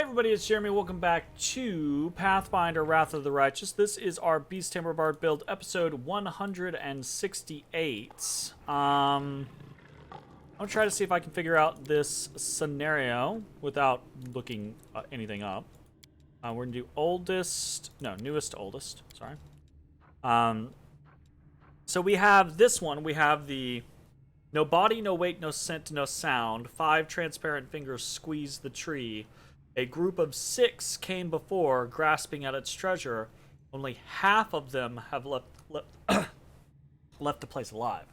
everybody, it's Jeremy. Welcome back to Pathfinder, Wrath of the Righteous. This is our Beast Tamer Bard build, episode 168. I'll try to see if I can figure out this scenario without looking anything up. We're gonna do newest to oldest, sorry. So we have this one, we have the no body, no weight, no scent, no sound. 5 transparent fingers squeeze the tree. A group of 6 came before, grasping at its treasure. Only half of them have left the place alive.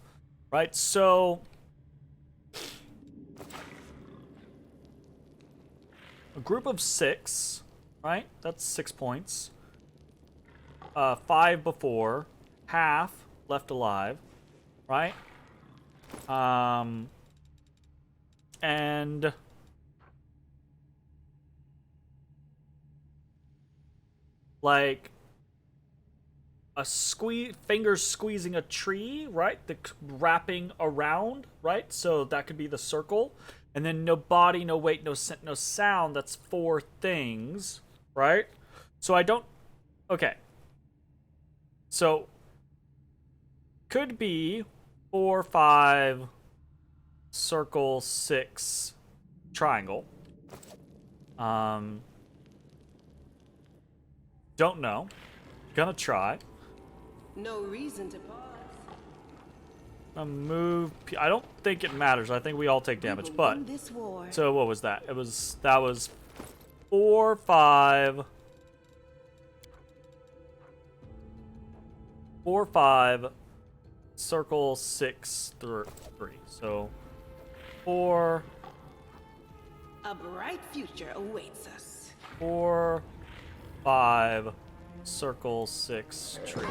Right? So a group of 6, right? That's 6 points. 5 before, half left alive, right? And like a fingers squeezing a tree, right? The wrapping around, right? So that could be the circle. And then no body, no weight, no scent, no sound. That's 4 things, right? So I don't... Okay. So could be 4, 5, circle, 6, triangle. Don't know. Gonna try. No reason to pause. Move. I don't think it matters. I think we all take damage. But so what was that? That was 4, 5. 4, 5. Circle 6, 3. So 4. A bright future awaits us. 4, 5, circle 6, tree.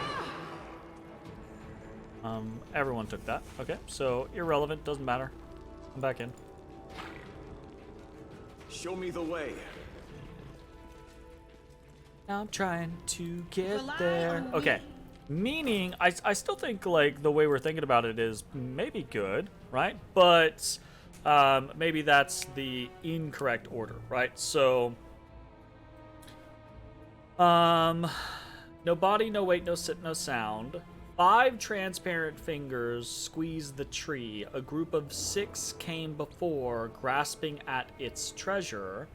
Everyone took that. Okay, so irrelevant, doesn't matter. I'm back in. Show me the way. Now I'm trying to get there. Okay. Meaning, I still think, like, the way we're thinking about it is maybe good, right? But maybe that's the incorrect order, right? So, no body, no weight, no scent, no sound. 5 transparent fingers squeeze the tree. A group of 6 came before, grasping at its treasure.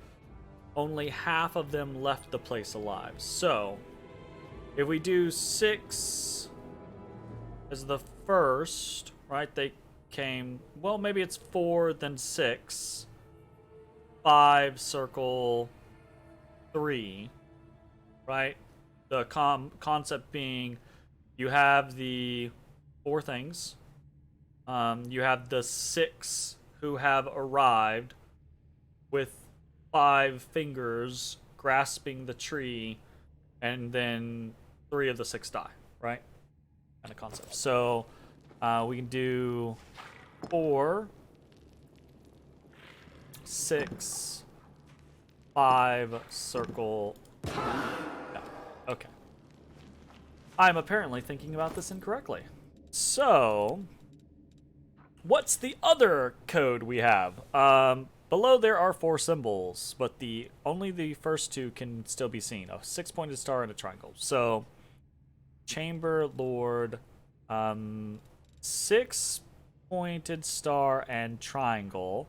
Only half of them left the place alive. So... if we do 6 as the first, right, they came, well, maybe it's 4, then 6, 5, circle 3, right? The concept being you have the 4 things, you have the 6 who have arrived with 5 fingers grasping the tree, and then 3 of the 6 die, right? Kind of concept. So we can do 4, 6, 5, circle. Yeah. Okay. I'm apparently thinking about this incorrectly. So, what's the other code we have? Below there are 4 symbols, but only the first 2 can still be seen. A 6-pointed star and a triangle. So, Chamber, Lord, 6-pointed star and triangle.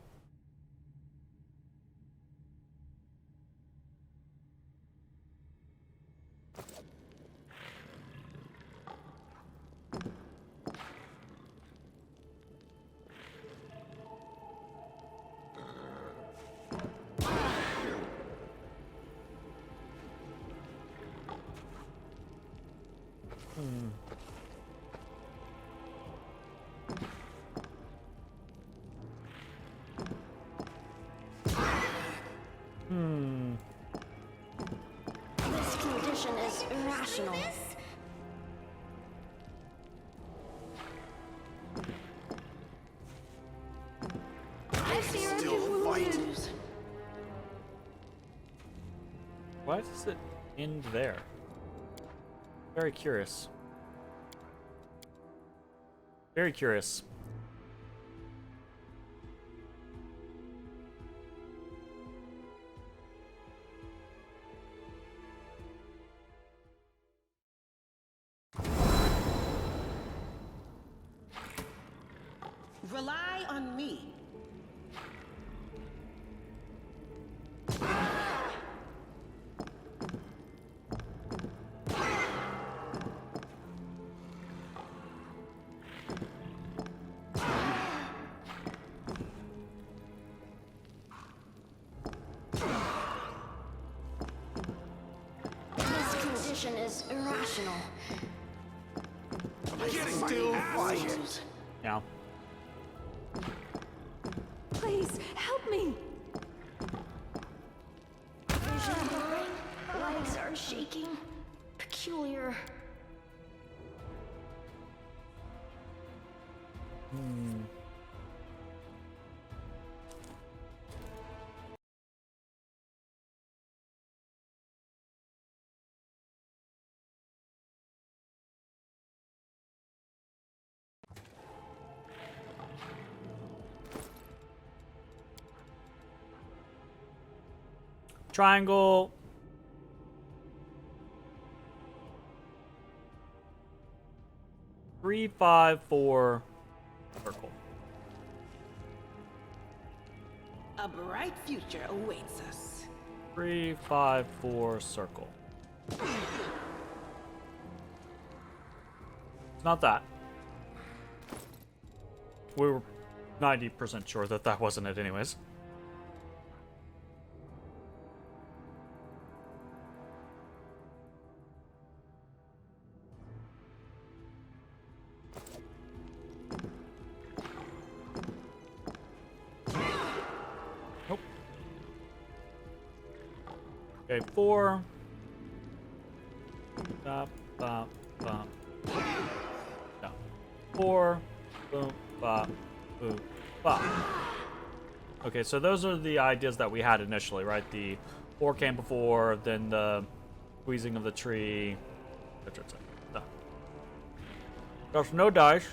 This condition is irrational. I fear Still fight. Why does it end there? Very curious. Very curious. Rely on me. This condition is irrational. Still quiet. Yeah. Please, help me! Vision blurring, legs are shaking. Peculiar. Triangle. Three, 5, 4, circle. A bright future awaits us. 3, 5, 4, circle. It's not that. We were 90% sure that that wasn't it anyways. Nope. Okay, 4. Bop, bop, bop. No. 4. Boom, bop, boom, bop. Okay, so those are the ideas that we had initially, right? The 4 came before, then the squeezing of the tree, etc. etc. No. There's no dice.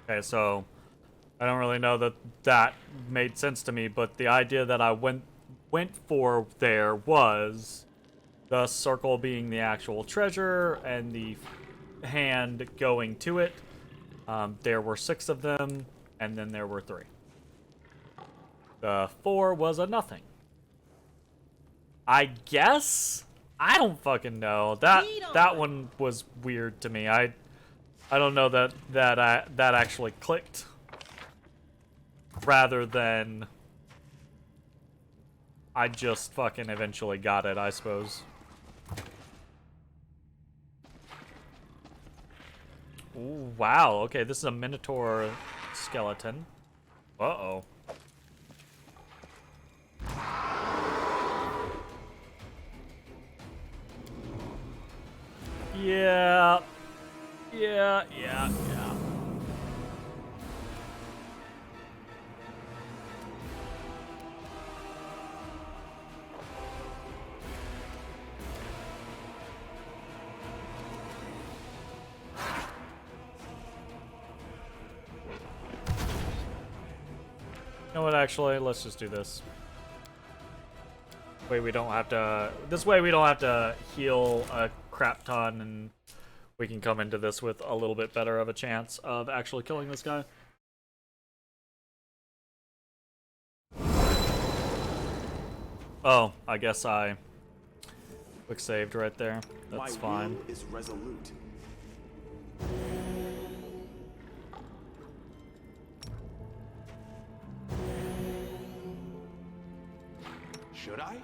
Okay, so I don't really know that that made sense to me, but the idea that I went for there was the circle being the actual treasure and the hand going to it. There were 6 of them, and then there were 3. The 4 was a nothing. I guess? I don't fucking know. That one was weird to me. I don't know that actually clicked, rather than I just fucking eventually got it, I suppose. Ooh, wow. Okay, this is a Minotaur Skeleton. Uh-oh. Yeah. Yeah. You know what, actually, let's just do this. This way we don't have to heal a crap ton, and we can come into this with a little bit better of a chance of actually killing this guy. Oh, I guess I quick saved right there. That's fine. My will is resolute. Should I?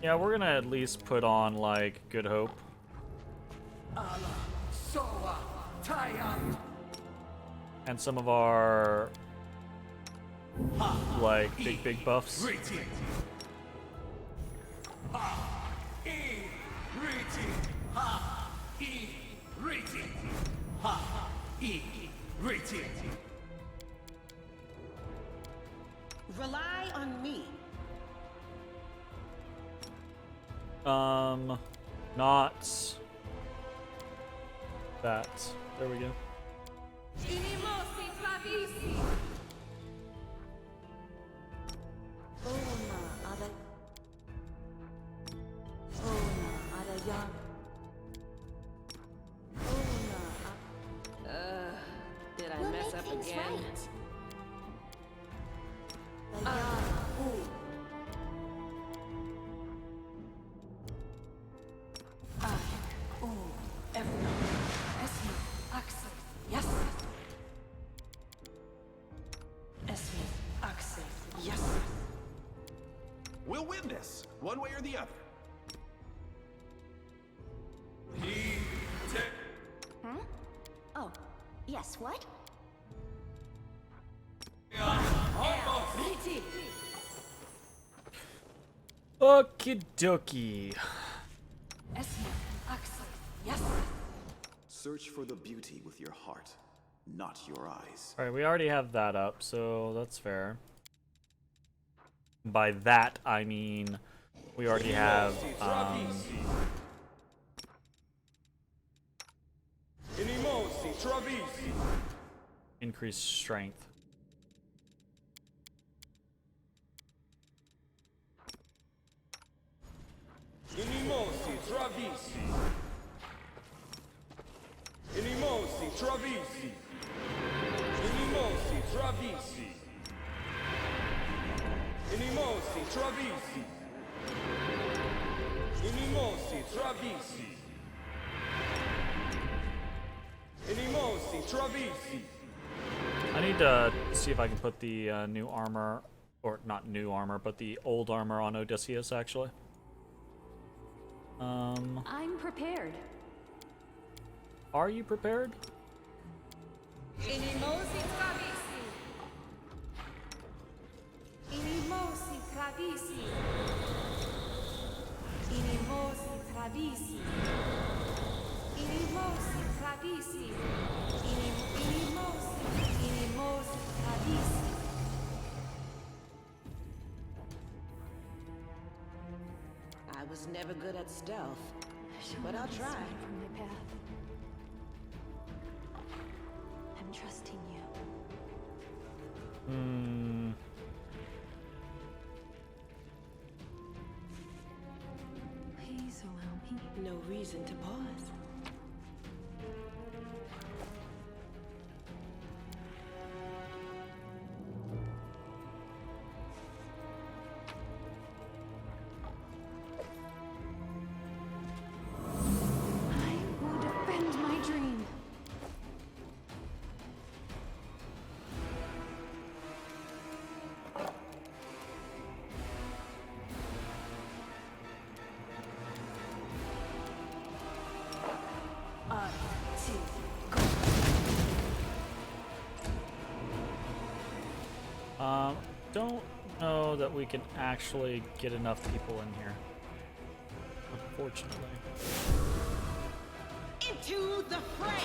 Yeah, we're gonna at least put on, like, Good Hope. And some of our like big buffs. Rely on me. Not that. There we go. Did I We'll mess make up things again? right. We'll win this, one way or the other. Oh, yes, what? Okie dokie. Search for the beauty with your heart, not your eyes. Alright, we already have that up, so that's fair. By that, I mean we already have increased strength. I need to see if I can put the new armor, or not new armor, but the old armor on Odysseus, actually. I'm prepared. Are you prepared? I was never good at stealth, Show but me I'll this try. way from my path. I'm trusting you. Please allow me. No reason to pause. I will defend my dream. Don't know that we can actually get enough people in here, unfortunately. Into the fray!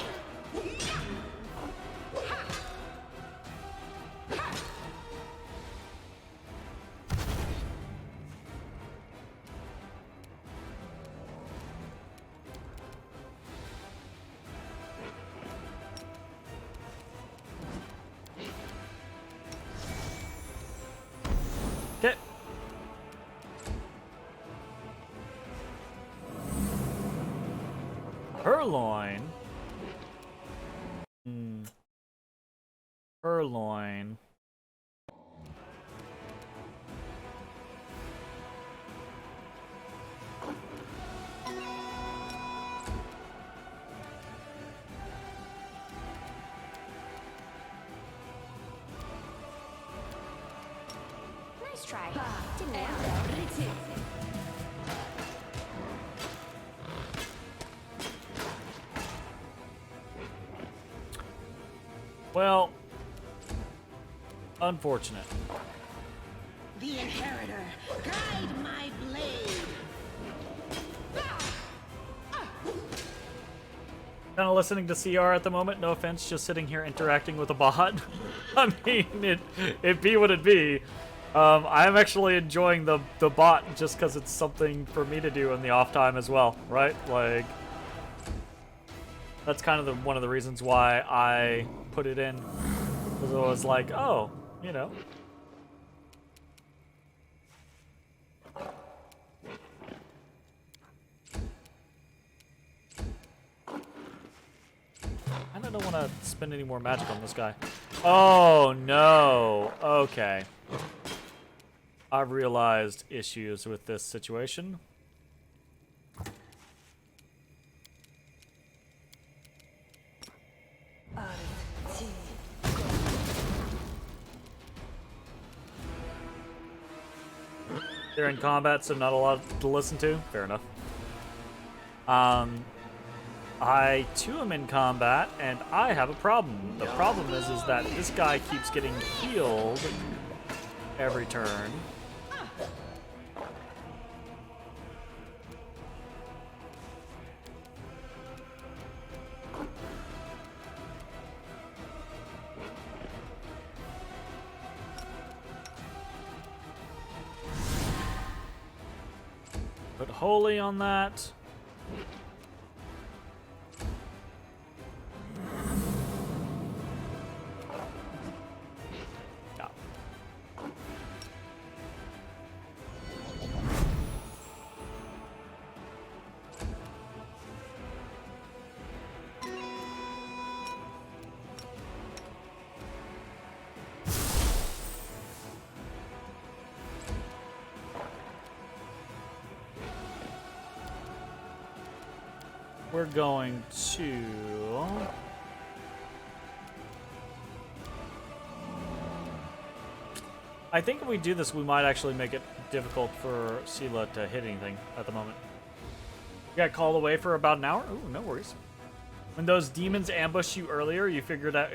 Okay. Purloin. Purloin. Nice try. Didn't work. Well, unfortunate. The Inheritor, guide my blade. Kind of listening to CR at the moment. No offense, just sitting here interacting with a bot. I mean, it be what it be. I'm actually enjoying the bot just because it's something for me to do in the off time as well, right? Like, that's kind of one of the reasons why I put it in. Because it was like, oh, you know. I don't want to spend any more magic on this guy. Oh, no. Okay. I've realized issues with this situation. They're in combat, so not a lot to listen to. Fair enough. I too am in combat, and I have a problem. The problem is that this guy keeps getting healed every turn. Put holy on that. Yeah. We're going to... I think if we do this, we might actually make it difficult for Sela to hit anything at the moment. You got called away for about an hour? Ooh, no worries. When those demons ambushed you earlier, you figured that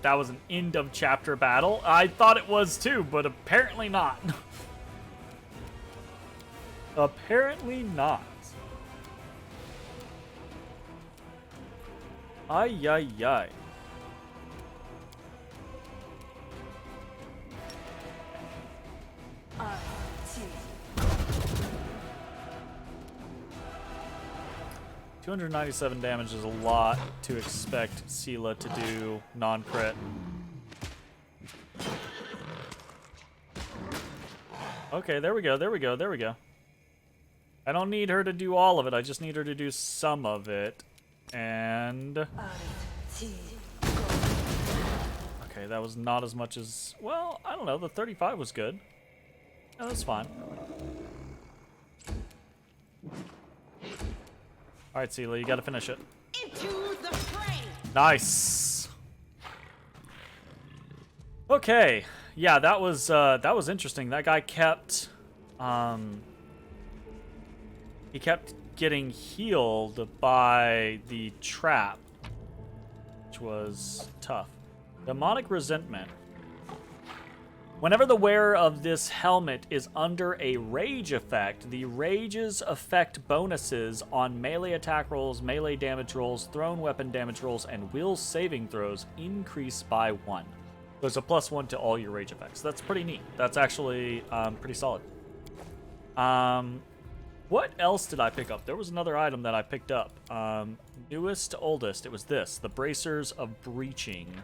that was an end of chapter battle. I thought it was too, but apparently not. Apparently not. Ay, ay, ay. $297 damage is a lot to expect Sela to do non-crit. Okay, there we go, there we go, there we go. I don't need her to do all of it, I just need her to do some of it. And... okay, that was not as much as... well, I don't know, the 35 was good. No, that's fine. Alright, Sela, you gotta finish it. Into the fray. Nice! Okay, yeah, that was interesting. That guy kept... he kept getting healed by the trap, which was tough. Demonic Resentment. Whenever the wearer of this helmet is under a rage effect, the rage's effect bonuses on melee attack rolls, melee damage rolls, thrown weapon damage rolls, and will saving throws increase by 1. So it's a +1 to all your rage effects. That's pretty neat. That's actually pretty solid. What else did I pick up? There was another item that I picked up. Newest to oldest, it was this. The Bracers of Breaching.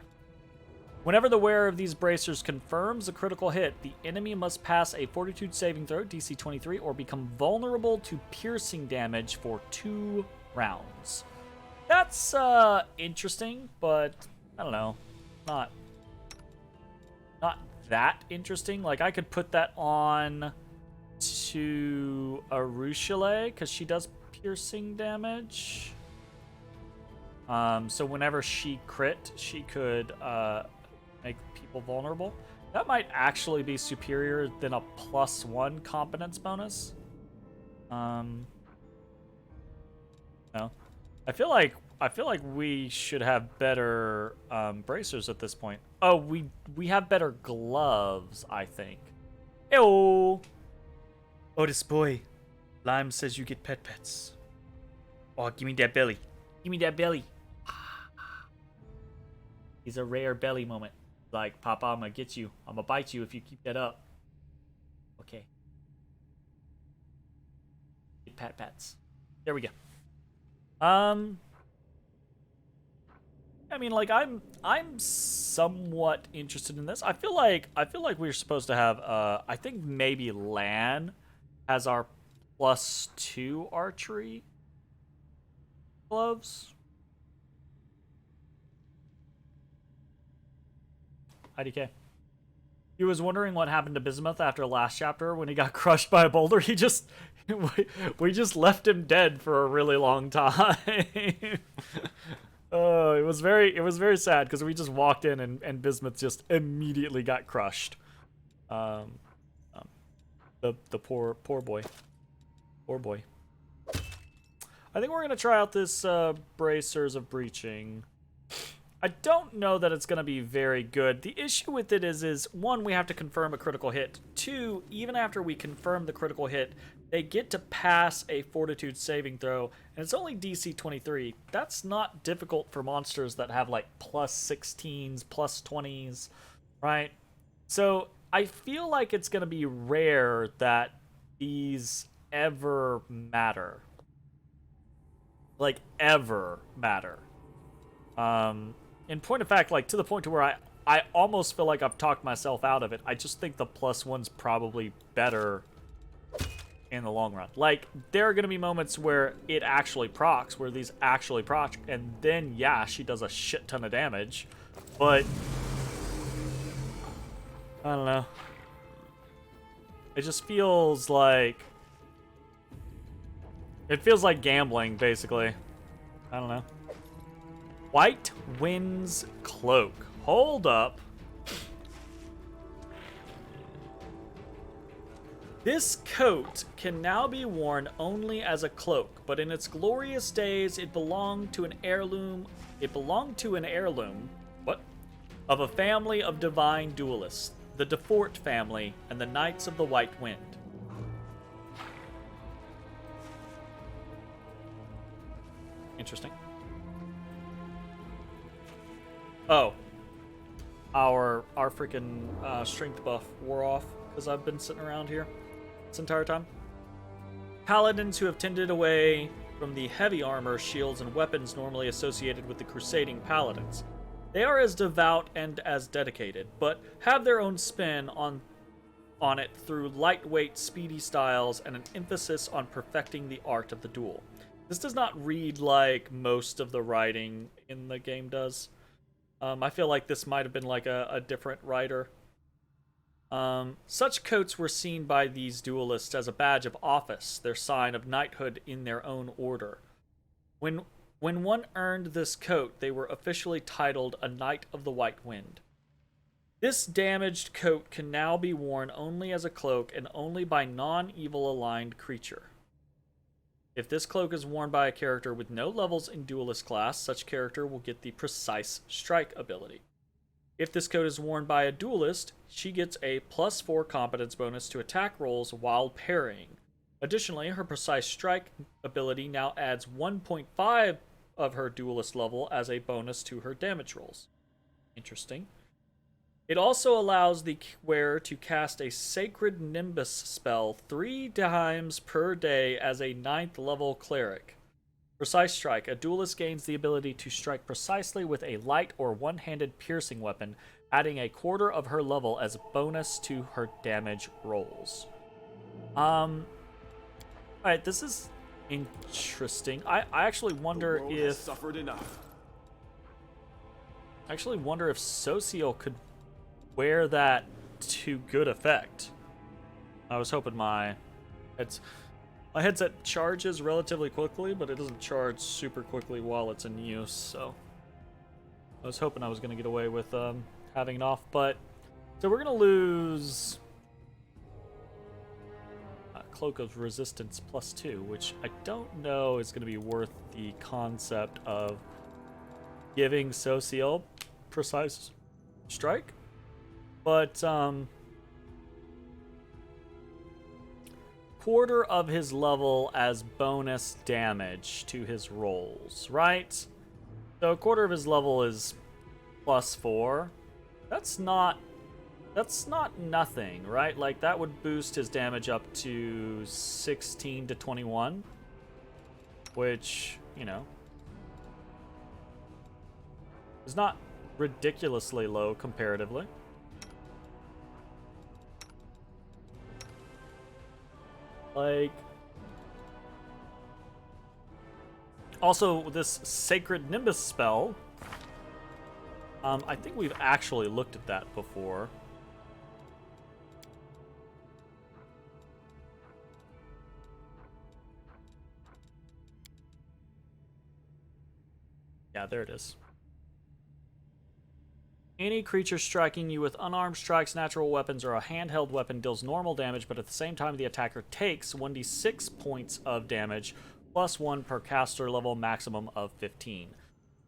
Whenever the wearer of these bracers confirms a critical hit, the enemy must pass a Fortitude saving throw, DC 23, or become vulnerable to piercing damage for 2 rounds. That's interesting, but I don't know. Not that interesting. Like, I could put that on to Arushale, because she does piercing damage. So whenever she crit, she could make people vulnerable. That might actually be superior than a +1 competence bonus. No. I feel like I feel like we should have better bracers at this point. Oh, we have better gloves, I think. Ew. Otis boy, Lime says you get pets. Oh, give me that belly. Give me that belly. It's a rare belly moment. Like, Papa, I'm gonna get you. I'm gonna bite you if you keep that up. Okay. Pets. There we go. I mean, like, I'm somewhat interested in this. I feel like we're supposed to have I think maybe Lan has our +2 archery gloves. IDK. He was wondering what happened to Bismuth after last chapter when he got crushed by a boulder. He just we just left him dead for a really long time. Oh, it was very sad because we just walked in and Bismuth just immediately got crushed. The poor boy. Poor boy. I think we're gonna try out this Bracers of Breaching. I don't know that it's going to be very good. The issue with it is one, we have to confirm a critical hit. Two, even after we confirm the critical hit, they get to pass a Fortitude saving throw, and it's only DC 23. That's not difficult for monsters that have like +16s, +20s, right? So I feel like it's going to be rare that these ever matter. Like, ever matter. In point of fact, like, to the point to where I almost feel like I've talked myself out of it. I just think the +1's probably better in the long run. Like, there are going to be moments where it actually procs, where these actually proc, and then, yeah, she does a shit ton of damage. But, I don't know. It just feels like... It feels like gambling, basically. I don't know. White Wind's Cloak. Hold up. This coat can now be worn only as a cloak, but in its glorious days it belonged to an heirloom. What? Of a family of divine duelists, the DeFort family and the Knights of the White Wind. Interesting. Oh, our freaking strength buff wore off because I've been sitting around here this entire time. Paladins who have tended away from the heavy armor, shields, and weapons normally associated with the crusading paladins. They are as devout and as dedicated, but have their own spin on it through lightweight, speedy styles and an emphasis on perfecting the art of the duel. This does not read like most of the writing in the game does. I feel like this might have been like a different writer. Such coats were seen by these duelists as a badge of office, their sign of knighthood in their own order. When one earned this coat, they were officially titled a Knight of the White Wind. This damaged coat can now be worn only as a cloak and only by non-evil aligned creature. If this cloak is worn by a character with no levels in Duelist class, such character will get the Precise Strike ability. If this coat is worn by a Duelist, she gets a +4 competence bonus to attack rolls while parrying. Additionally, her Precise Strike ability now adds 1.5 of her Duelist level as a bonus to her damage rolls. Interesting. It also allows the wearer to cast a Sacred Nimbus spell 3 times per day as a 9th level cleric. Precise Strike. A duelist gains the ability to strike precisely with a light or one-handed piercing weapon, adding a quarter of her level as a bonus to her damage rolls. Alright, this is interesting. I actually wonder if... suffered enough. I actually wonder if Socio could wear that to good effect. I was hoping my headset charges relatively quickly, but it doesn't charge super quickly while it's in use, so I was hoping I was going to get away with having it off. But so we're going to lose Cloak of Resistance +2, which I don't know is going to be worth the concept of giving Sociel precise strike. But, quarter of his level as bonus damage to his rolls, right? So a quarter of his level is +4. That's not nothing, right? Like, that would boost his damage up to 16 to 21, which, you know, is not ridiculously low comparatively. Like, also, this Sacred Nimbus spell, I think we've actually looked at that before. Yeah, there it is. Any creature striking you with unarmed strikes, natural weapons, or a handheld weapon deals normal damage, but at the same time the attacker takes 1d6 points of damage, +1 per caster level, maximum of 15.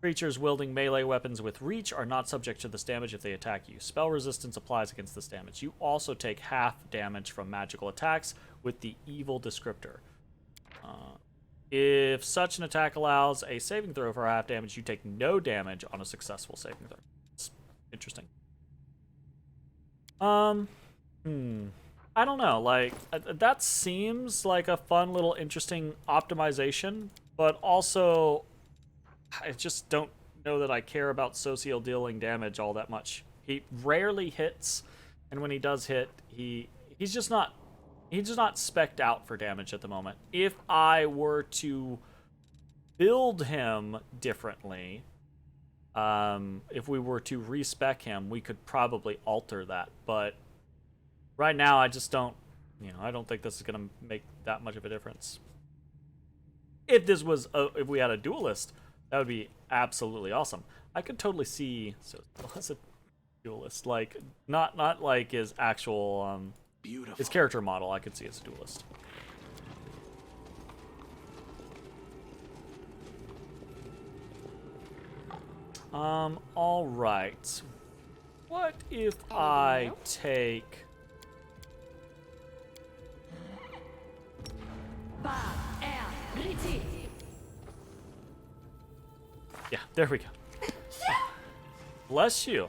Creatures wielding melee weapons with reach are not subject to this damage if they attack you. Spell resistance applies against this damage. You also take half damage from magical attacks with the evil descriptor. If such an attack allows a saving throw for half damage, you take no damage on a successful saving throw. It's interesting. I don't know. Like, that seems like a fun little interesting optimization, but also I just don't know that I care about Sociel dealing damage all that much. He rarely hits, and when he does hit, he's just not spec'd out for damage at the moment. If I were to build him differently, if we were to respec him, we could probably alter that. But right now, I just don't, I don't think this is going to make that much of a difference. If this was, if we had a duelist, that would be absolutely awesome. I could totally see Sociel as a duelist, like not like his actual his character model. I could see as a duelist. All right. What if I take? Yeah, there we go. Bless you.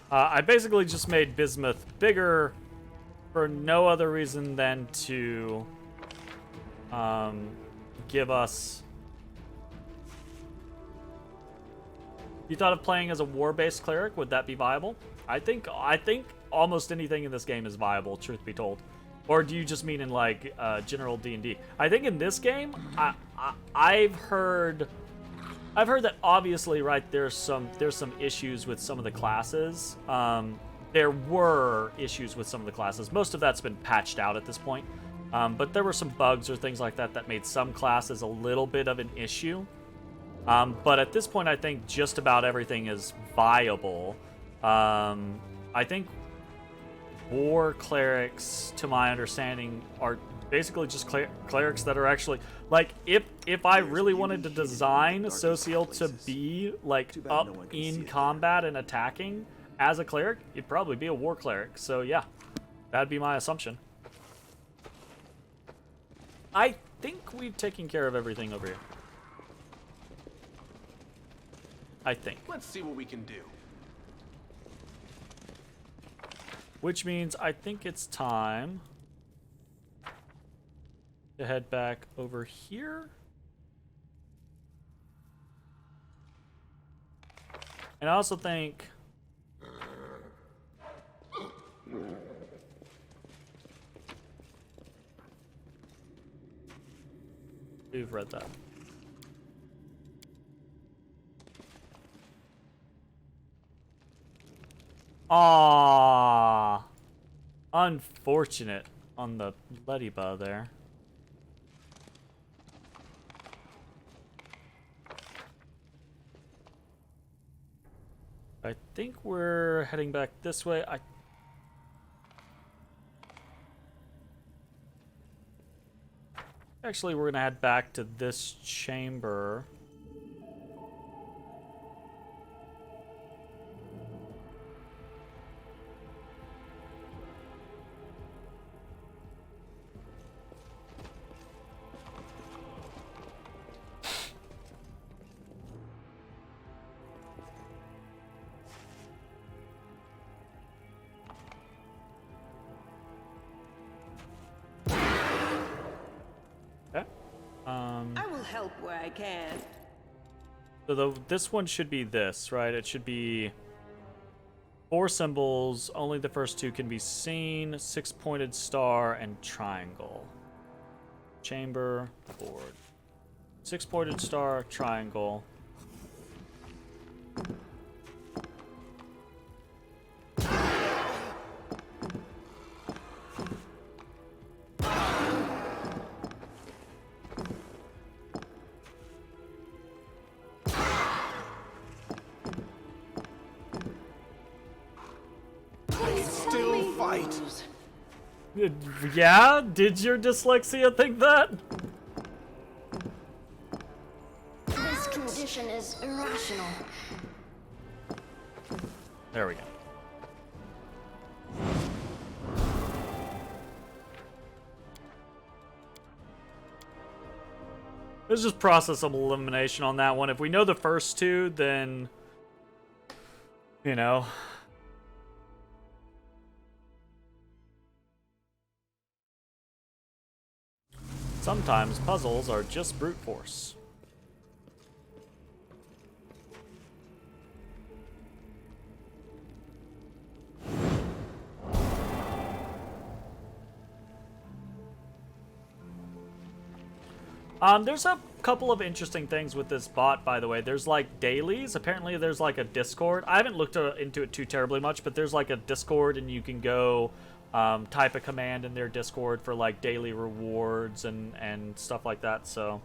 I basically just made Bismuth bigger for no other reason than to give us... You thought of playing as a war-based cleric? Would that be viable? I think almost anything in this game is viable, truth be told. Or do you just mean in like general D&D? I think in this game, I've heard that obviously, right, there's some issues with some of the classes. There were issues with some of the classes. Most of that's been patched out at this point. But there were some bugs or things like that made some classes a little bit of an issue. But at this point, I think just about everything is viable. I think war clerics, to my understanding, are basically just clerics that are actually, like, if I really wanted to design Sociel to be like up in combat and attacking as a cleric, it'd probably be a war cleric. So yeah, that'd be my assumption. I think we've taken care of everything over here. I think. Let's see what we can do. Which means I think it's time to head back over here. And I also think we've read that. Ah, unfortunate on the Ladybug there. I think we're heading back this way. Actually, we're gonna head back to this chamber. I will help where I can. So this one should be this, right? It should be 4 symbols. Only the first 2 can be seen. 6-pointed star and triangle. Chamber, board. 6-pointed star, triangle. Still fight. Yeah? Did your dyslexia think that? This condition is irrational. There we go. Let's just process of elimination on that one. If we know the first 2, then, you know. Sometimes puzzles are just brute force. There's a couple of interesting things with this bot, by the way. There's like dailies. Apparently there's like a Discord. I haven't looked into it too terribly much, but there's like a Discord and you can go type a command in their Discord for like daily rewards and stuff like that. So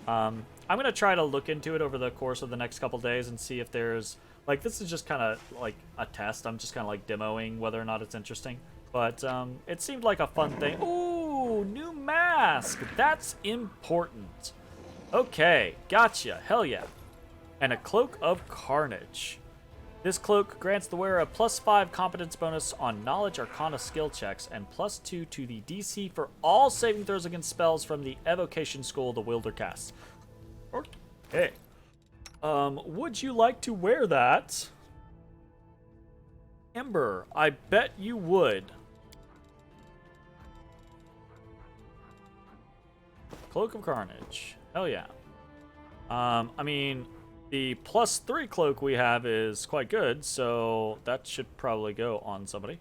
I'm going to try to look into it over the course of the next couple days and see if there's like, this is just kind of like a test. I'm just kind of like demoing whether or not it's interesting. But it seemed like a fun thing. Ooh, new mask. That's important. Okay, gotcha. Hell yeah. And a Cloak of Carnage. This cloak grants the wearer a +5 competence bonus on Knowledge Arcana skill checks and +2 to the DC for all saving throws against spells from the Evocation School the wielder casts. Okay. Would you like to wear that? Ember, I bet you would. Cloak of Carnage. Hell yeah. I mean, the +3 cloak we have is quite good, so that should probably go on somebody.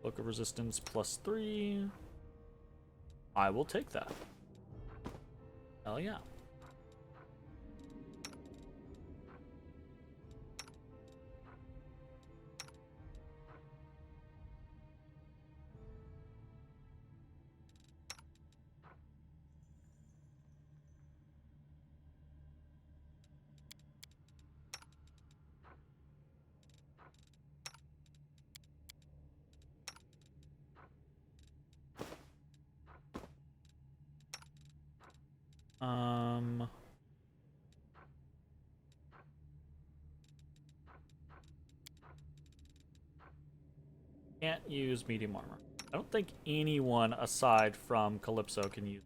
Cloak of Resistance +3. I will take that. Hell yeah. Can't use medium armor. I don't think anyone aside from Calypso can use.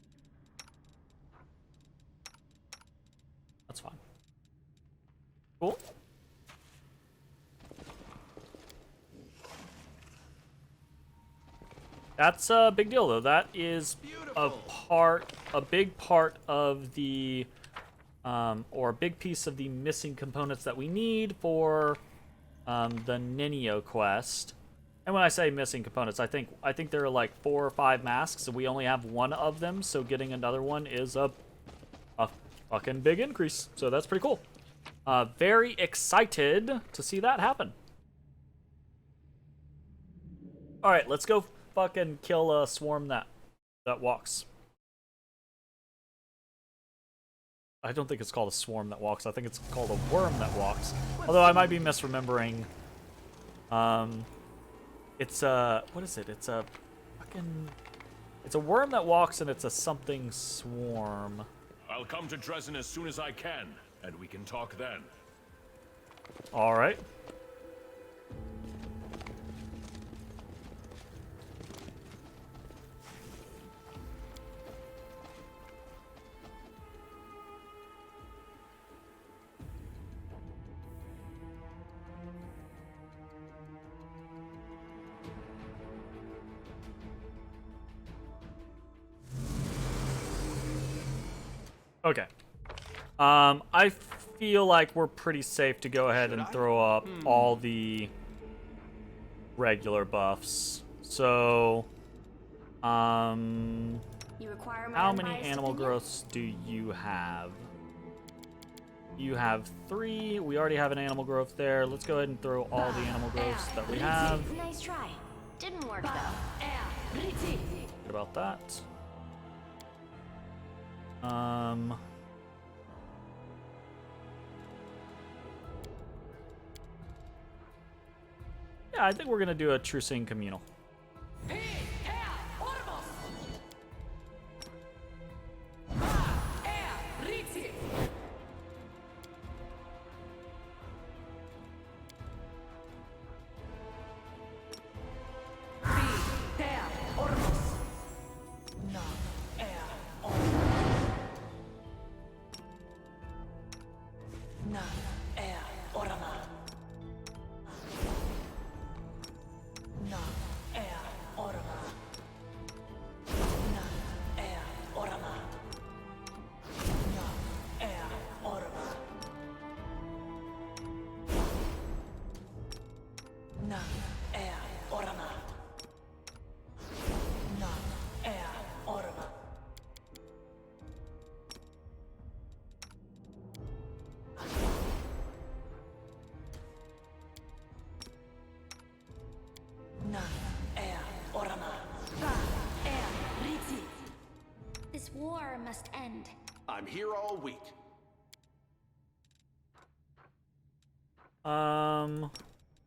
That's fine. Cool. That's a big deal, though. That is a big part of the, or a big piece of the missing components that we need for the Ninio quest. And when I say missing components, I think there are like 4 or 5 masks, and we only have 1 of them. So getting another one is a fucking big increase. So that's pretty cool. Very excited to see that happen. All right, let's go fucking kill a swarm that walks. I don't think it's called a swarm that walks. I think it's called a worm that walks. Although I might be misremembering. It's what is it? It's a fucking It's a worm that walks and it's a something swarm. I'll come to Dresden as soon as I can, and we can talk then. All right. Okay. I feel like we're pretty safe to go ahead and throw up all the regular buffs. So, You require my how many unbiased animal opinion? growths do you have? You have 3. We already have an animal growth there. Let's go ahead and throw all the animal growths that we have. Nice try. Didn't work though. Good about that. Yeah, I think we're gonna do a Trucing Communal. This war must end. I'm here all week.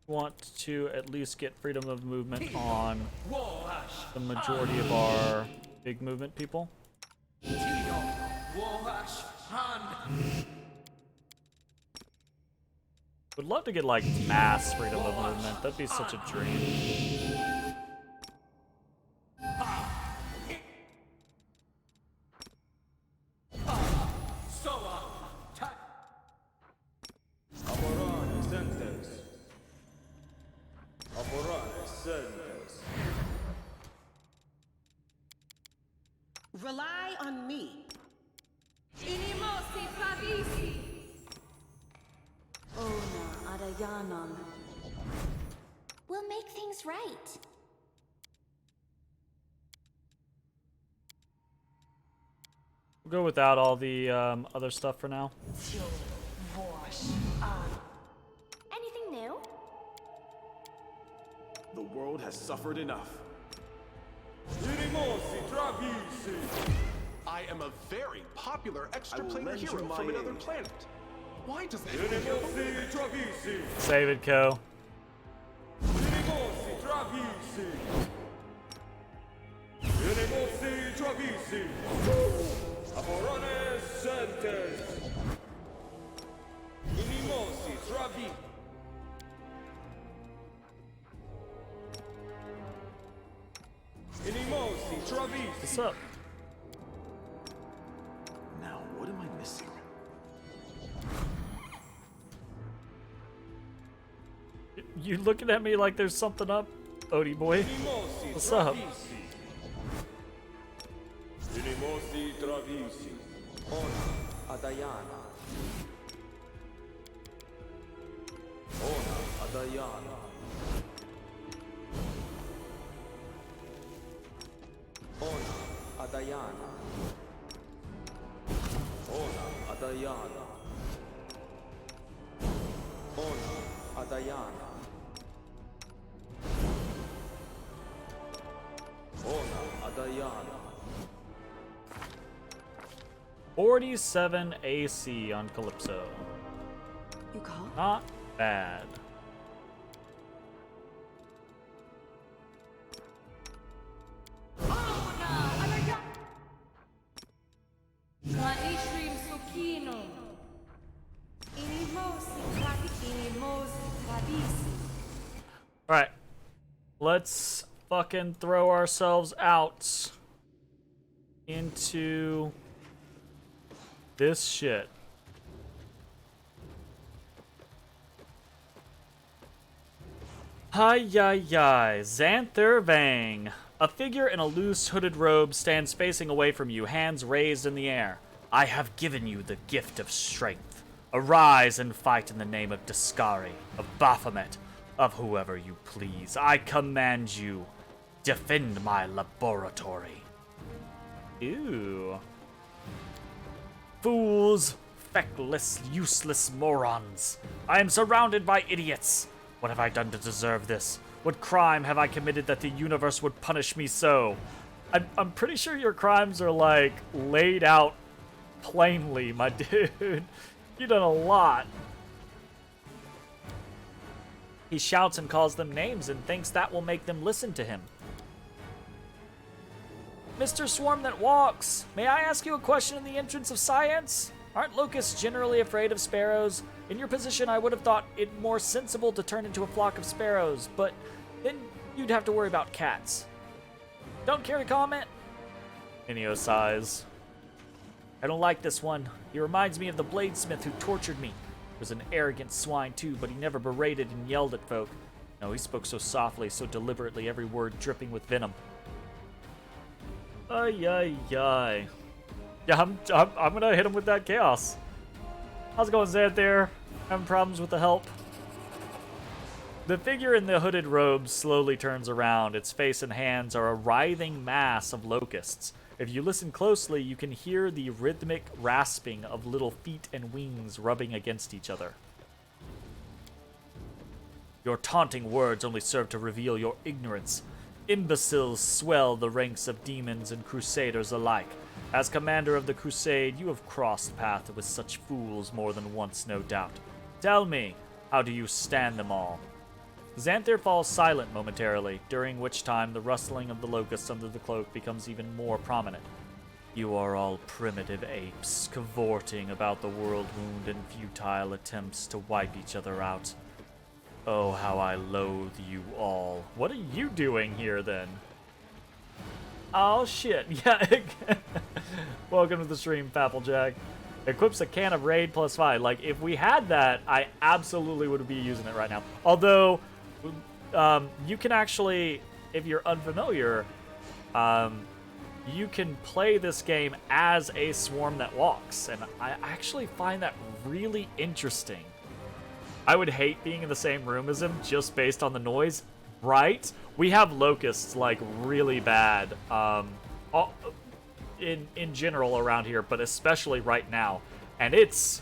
Want to at least get freedom of movement on the majority of our big movement people. Would love to get like mass freedom of movement. That'd be such a dream. Rely on me. We'll make things right. We'll go without all the other stuff for now. Anything new? The world has suffered enough. I am a very popular extra I will player lend you hero my from another aid. planet. Why does anyone here believe it? Save it, Co. What's up? Now, what am I missing? You looking at me like there's something up, Odie boy? What's up? $47 AC on Calypso. You call? Not bad. Alright. Let's fucking throw ourselves out into this shit. Hi, Xanther Vang. A figure in a loose hooded robe stands facing away from you, hands raised in the air. I have given you the gift of strength. Arise and fight in the name of Discari, of Baphomet, of whoever you please. I command you, defend my laboratory. Ew. Fools, feckless, useless morons. I am surrounded by idiots. What have I done to deserve this? What crime have I committed that the universe would punish me so? I'm pretty sure your crimes are, like, laid out plainly, my dude. You've done a lot. He shouts and calls them names and thinks that will make them listen to him. Mr. Swarm that walks, may I ask you a question in the entrance of science? Aren't locusts generally afraid of sparrows? In your position, I would have thought it more sensible to turn into a flock of sparrows, but then you'd have to worry about cats. Don't care to comment? Inio sighs. I don't like this one. He reminds me of the bladesmith who tortured me. He was an arrogant swine too, but he never berated and yelled at folk. No, he spoke so softly, so deliberately, every word dripping with venom. Ay, ay, ay. Yeah, I'm gonna hit him with that chaos. How's it going, Xanther? Having problems with the help? The figure in the hooded robes slowly turns around. Its face and hands are a writhing mass of locusts. If you listen closely, you can hear the rhythmic rasping of little feet and wings rubbing against each other. Your taunting words only serve to reveal your ignorance. Imbeciles swell the ranks of demons and crusaders alike. As commander of the crusade, you have crossed paths with such fools more than once, no doubt. Tell me, how do you stand them all? Xanther falls silent momentarily, during which time the rustling of the locusts under the cloak becomes even more prominent. You are all primitive apes, cavorting about the world-wound in futile attempts to wipe each other out. Oh, how I loathe you all. What are you doing here, then? Oh, shit. Yeah. Welcome to the stream, Papplejack. Equips a can of Raid +5. Like, if we had that, I absolutely would be using it right now. Although, you can actually, if you're unfamiliar, you can play this game as a swarm that walks. And I actually find that really interesting. I would hate being in the same room as him just based on the noise, right? We have locusts, like, really bad in general around here, but especially right now. And it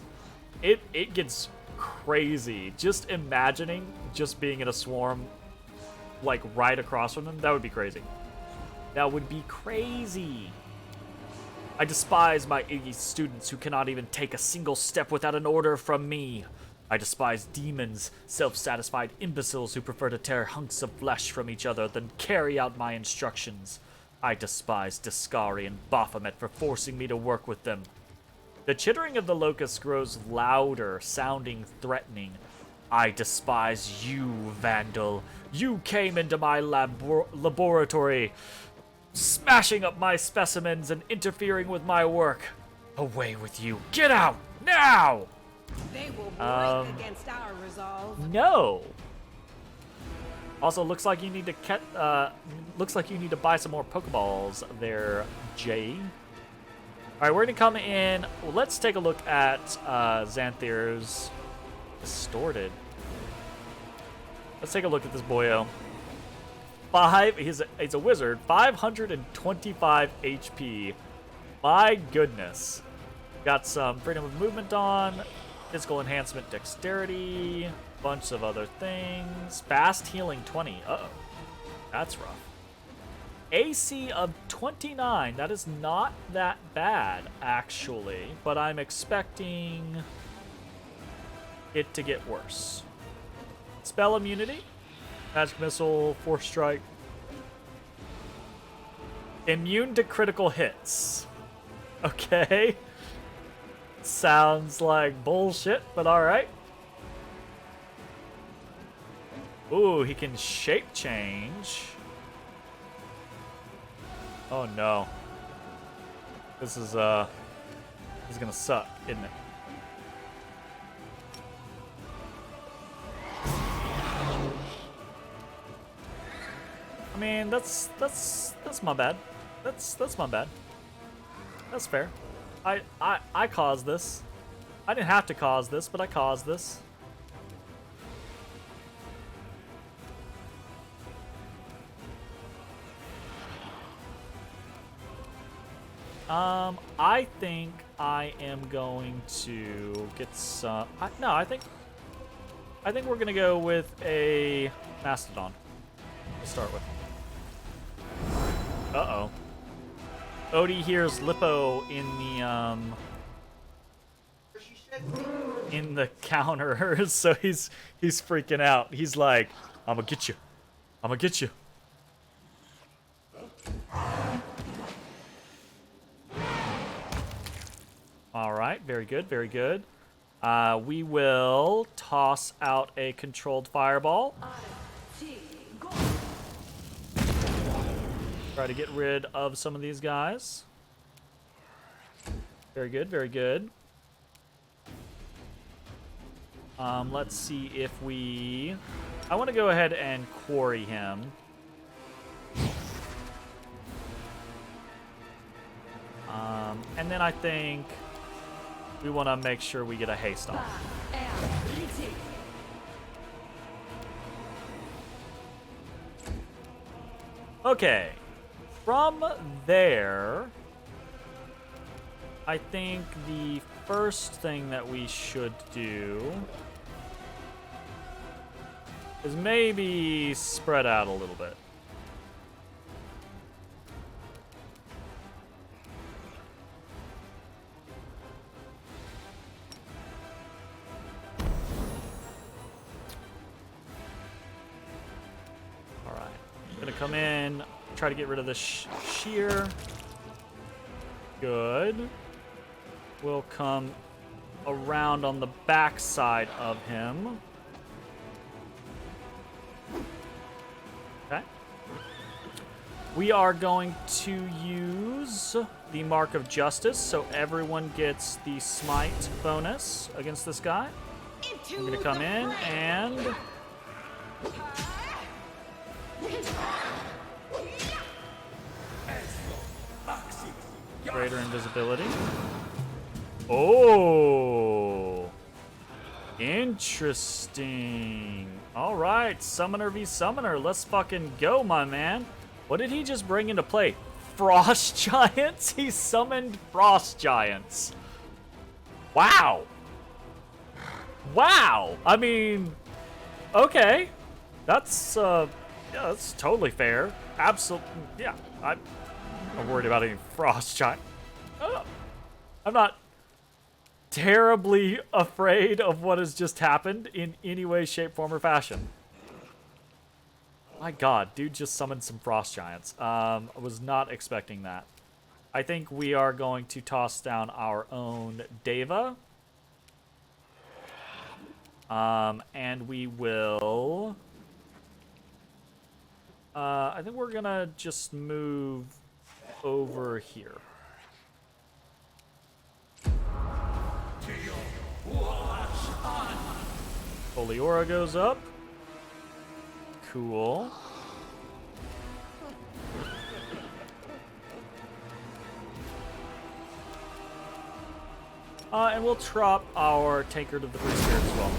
gets crazy. Just imagining just being in a swarm, like, right across from them, that would be crazy. That would be crazy. I despise my Iggy students who cannot even take a single step without an order from me. I despise demons, self-satisfied imbeciles who prefer to tear hunks of flesh from each other than carry out my instructions. I despise Discari and Baphomet for forcing me to work with them. The chittering of the locusts grows louder, sounding threatening. I despise you, Vandal. You came into my laboratory, smashing up my specimens and interfering with my work. Away with you. Get out, now! They will break against our resolve. No. Also, looks like you need to buy some more Pokeballs there, Jay. All right, we're gonna come in. Well, let's take a look at Xanther's distorted. Let's take a look at this boyo. He's a wizard. 525 HP. My goodness. Got some freedom of movement on. Physical enhancement, dexterity, bunch of other things. Fast healing 20. Uh-oh. That's rough. AC of 29. That is not that bad, actually. But I'm expecting it to get worse. Spell immunity. Magic missile, force strike. Immune to critical hits. Okay. sounds like bullshit, but alright. Ooh, he can shape change. Oh no. This is gonna suck, isn't it? I mean, that's my bad. That's my bad. That's fair. I caused this. I didn't have to cause this, but I caused this. I think I am going to get some. I think we're gonna go with a Mastodon to start with. Uh-oh. Odie hears Lippo in the counter, so he's freaking out. He's like, "I'm gonna get you. I'm gonna get you." All right, very good, very good. We will toss out a controlled fireball. Try to get rid of some of these guys. Very good, very good. Let's see if we... I want to go ahead and quarry him. And then I think we want to make sure we get a haste on. Okay. From there, I think the first thing that we should do is maybe spread out a little bit. All right, I'm gonna come in. Try to get rid of the shear. Good. We'll come around on the back side of him. Okay. We are going to use the Mark of Justice, so everyone gets the smite bonus against this guy. I'm gonna come in and... greater invisibility. Oh, interesting. All right, Summoner v Summoner. Let's fucking go, my man. What did he just bring into play? Frost Giants? He summoned Frost Giants. Wow. Wow. I mean, okay. That's, yeah, that's totally fair. Absolutely, yeah. I'm worried about any Frost Giant. I'm not terribly afraid of what has just happened in any way, shape, form, or fashion. My god, dude just summoned some Frost Giants. I was not expecting that. I think we are going to toss down our own Deva. And we will... I think we're gonna just move over here. Holy Aura goes up. Cool. And we'll drop our Taker to the Free Spirit as well.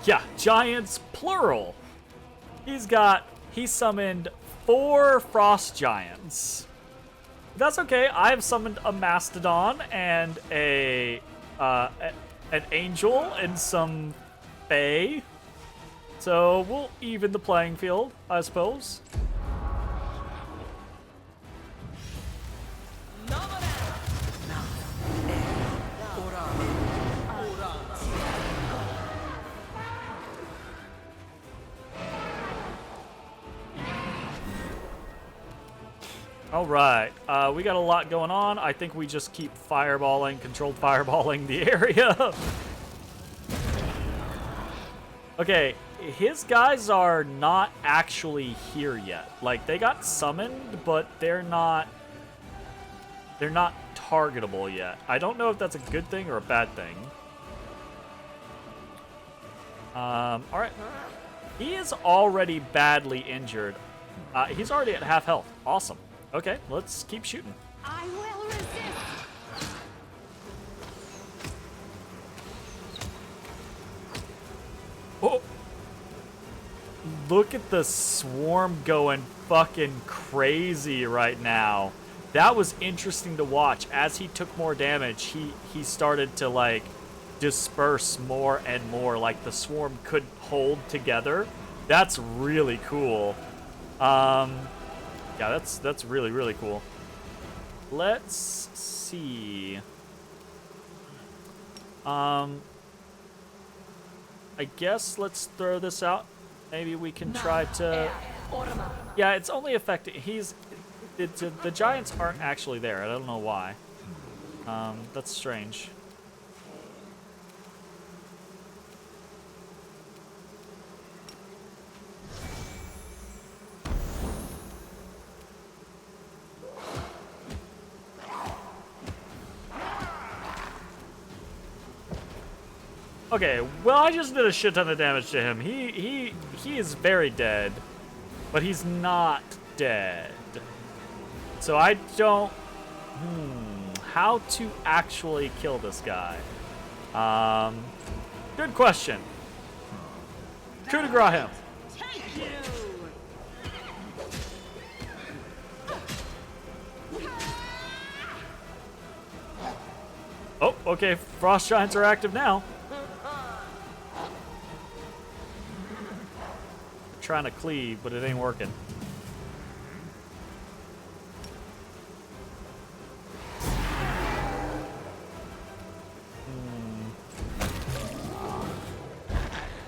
Yeah, Giants plural. He summoned 4 Frost Giants. That's okay. I've summoned a Mastodon and an Angel and some Fae. So we'll even the playing field, I suppose. All right, we got a lot going on. I think we just keep controlled fireballing the area. Okay, his guys are not actually here yet. Like, they got summoned, but they're not targetable yet. I don't know if that's a good thing or a bad thing. All right. He is already badly injured. He's already at half health. Awesome. Okay, let's keep shooting. I will resist. Oh! Look at the swarm going fucking crazy right now. That was interesting to watch. As he took more damage, he started to, like, disperse more and more. Like, the swarm couldn't hold together. That's really cool. Yeah, that's really, really cool. Let's see. I guess let's throw this out. Maybe we can try to... Yeah, it's only affecting... The giants aren't actually there. I don't know why. That's strange. Okay, well, I just did a shit ton of damage to him. He is very dead, but he's not dead. So I don't... how to actually kill this guy? Good question. Coup de grace him. Thank you. Oh, okay, frost giants are active now. Trying to cleave, but it ain't working.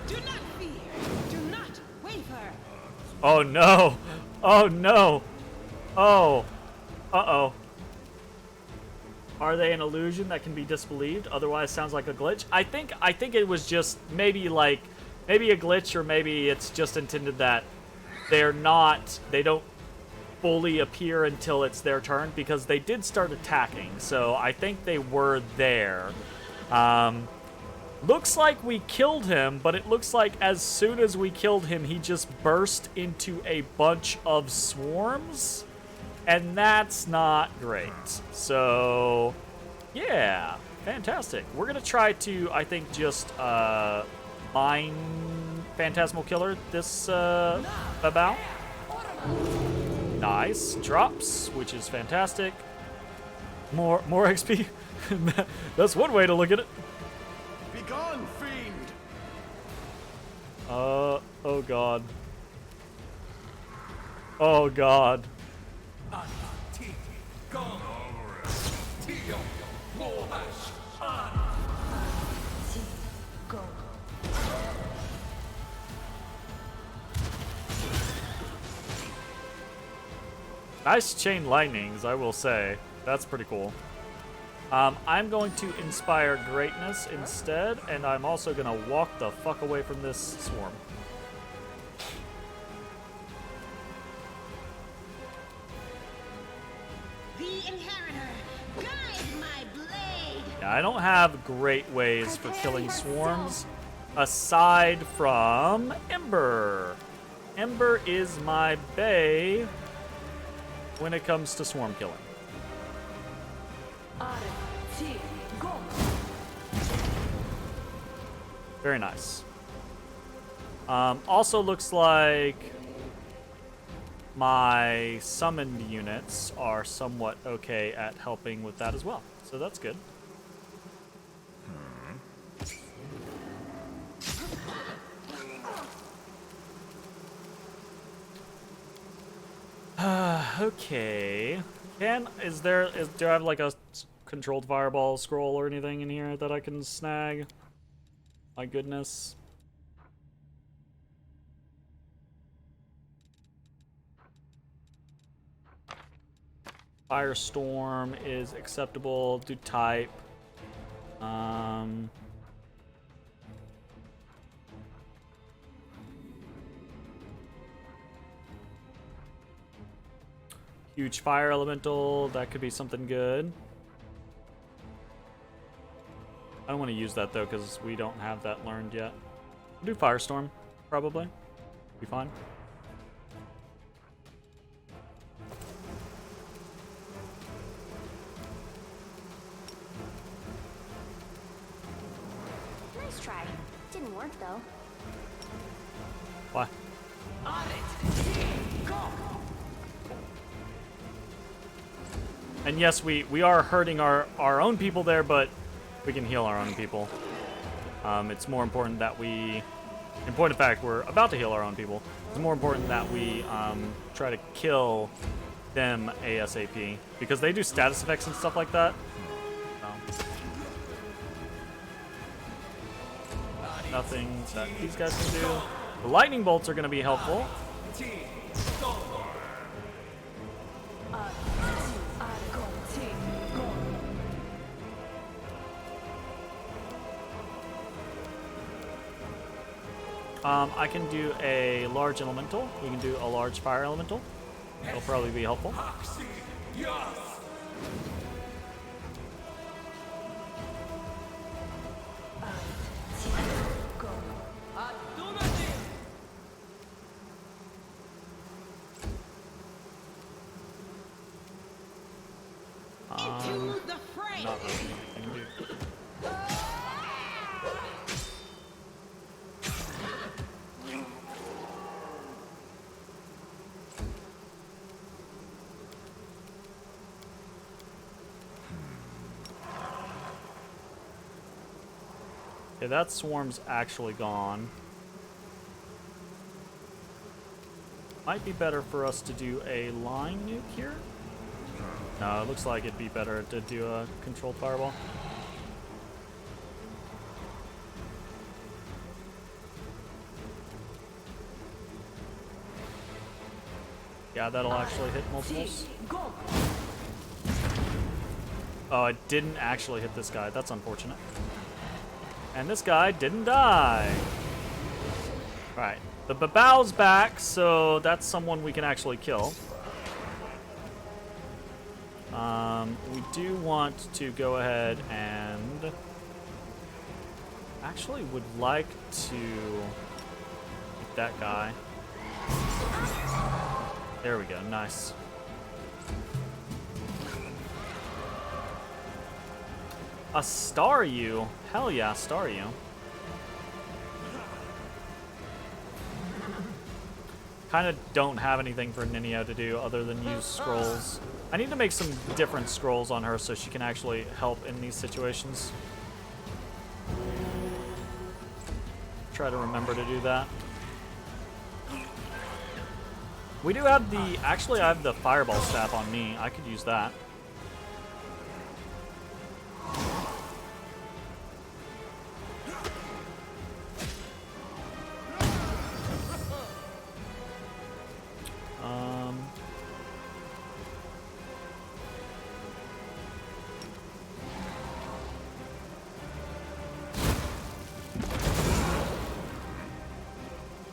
Do not fear. Do not waver. Oh no! Oh no! Oh! Uh-oh. Are they an illusion that can be disbelieved? Otherwise sounds like a glitch. I think it was just maybe a glitch, or maybe it's just intended that they don't fully appear until it's their turn, because they did start attacking, so I think they were there. Looks like we killed him, but it looks like as soon as we killed him, he just burst into a bunch of swarms, and that's not great. So, yeah, fantastic. We're gonna try to, I think, just mine Phantasmal Killer this about. Nice. Drops, which is fantastic. More XP. That's one way to look at it. Begone, fiend! Oh god. Oh god. Nice chain lightnings, I will say. That's pretty cool. I'm going to inspire greatness instead, and I'm also going to walk the fuck away from this swarm. The inheritor, guide my blade. Yeah, I don't have great ways for killing swarms aside from Ember. Ember is my bae when it comes to swarm killing. Very nice. Also looks like my summoned units are somewhat okay at helping with that as well. So that's good. Okay. Do I have like a controlled fireball scroll or anything in here that I can snag? My goodness. Firestorm is acceptable. Do type. Huge fire elemental. That could be something good. I don't want to use that though because we don't have that learned yet. We'll do Firestorm, probably. Be fine. Nice try. Didn't work though. Why? And yes, we are hurting our own people there, but we can heal our own people. It's more important that we, in point of fact, we're about to heal our own people. It's more important that we try to kill them ASAP because they do status effects and stuff like that. Nothing that these guys can do. The lightning bolts are going to be helpful. I can do a large elemental. We can do a large fire elemental. That'll probably be helpful. Into the fray. Not really anything to do. Okay, that swarm's actually gone. Might be better for us to do a line nuke here. No, it looks like it'd be better to do a controlled fireball. Yeah, that'll actually hit multiples. Oh, it didn't actually hit this guy. That's unfortunate. And this guy didn't die. Alright. The Babao's back, so that's someone we can actually kill. We do want to go ahead and... Actually would like to... Hit that guy. There we go. Nice. A star you? Hell yeah, star you. Kind of don't have anything for Ninio to do other than use scrolls. I need to make some different scrolls on her so she can actually help in these situations. Try to remember to do that. We do have the... Actually, I have the fireball staff on me. I could use that.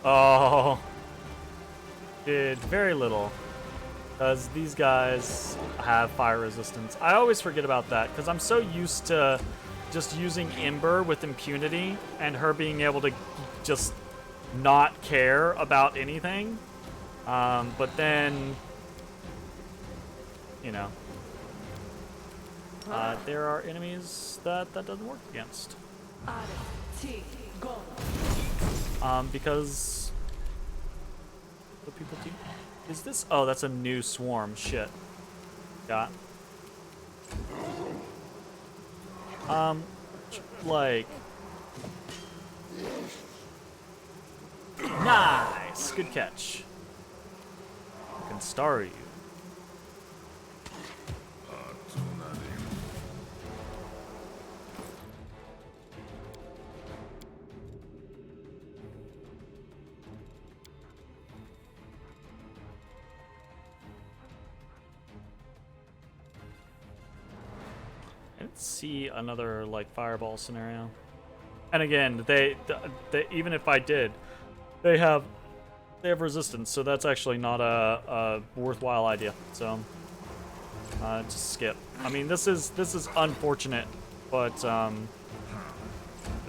Oh, did very little, because these guys have fire resistance. I always forget about that, because I'm so used to just using Ember with impunity, and her being able to just not care about anything. But then, you know, there are enemies that doesn't work against. Because what people do is this. Oh, that's a new swarm. Shit. Got. Like. Nice. Good catch. I can star you. see another like fireball scenario. And again, they even if I did, they have resistance, so that's actually not a worthwhile idea. So just skip. I mean, this is unfortunate, but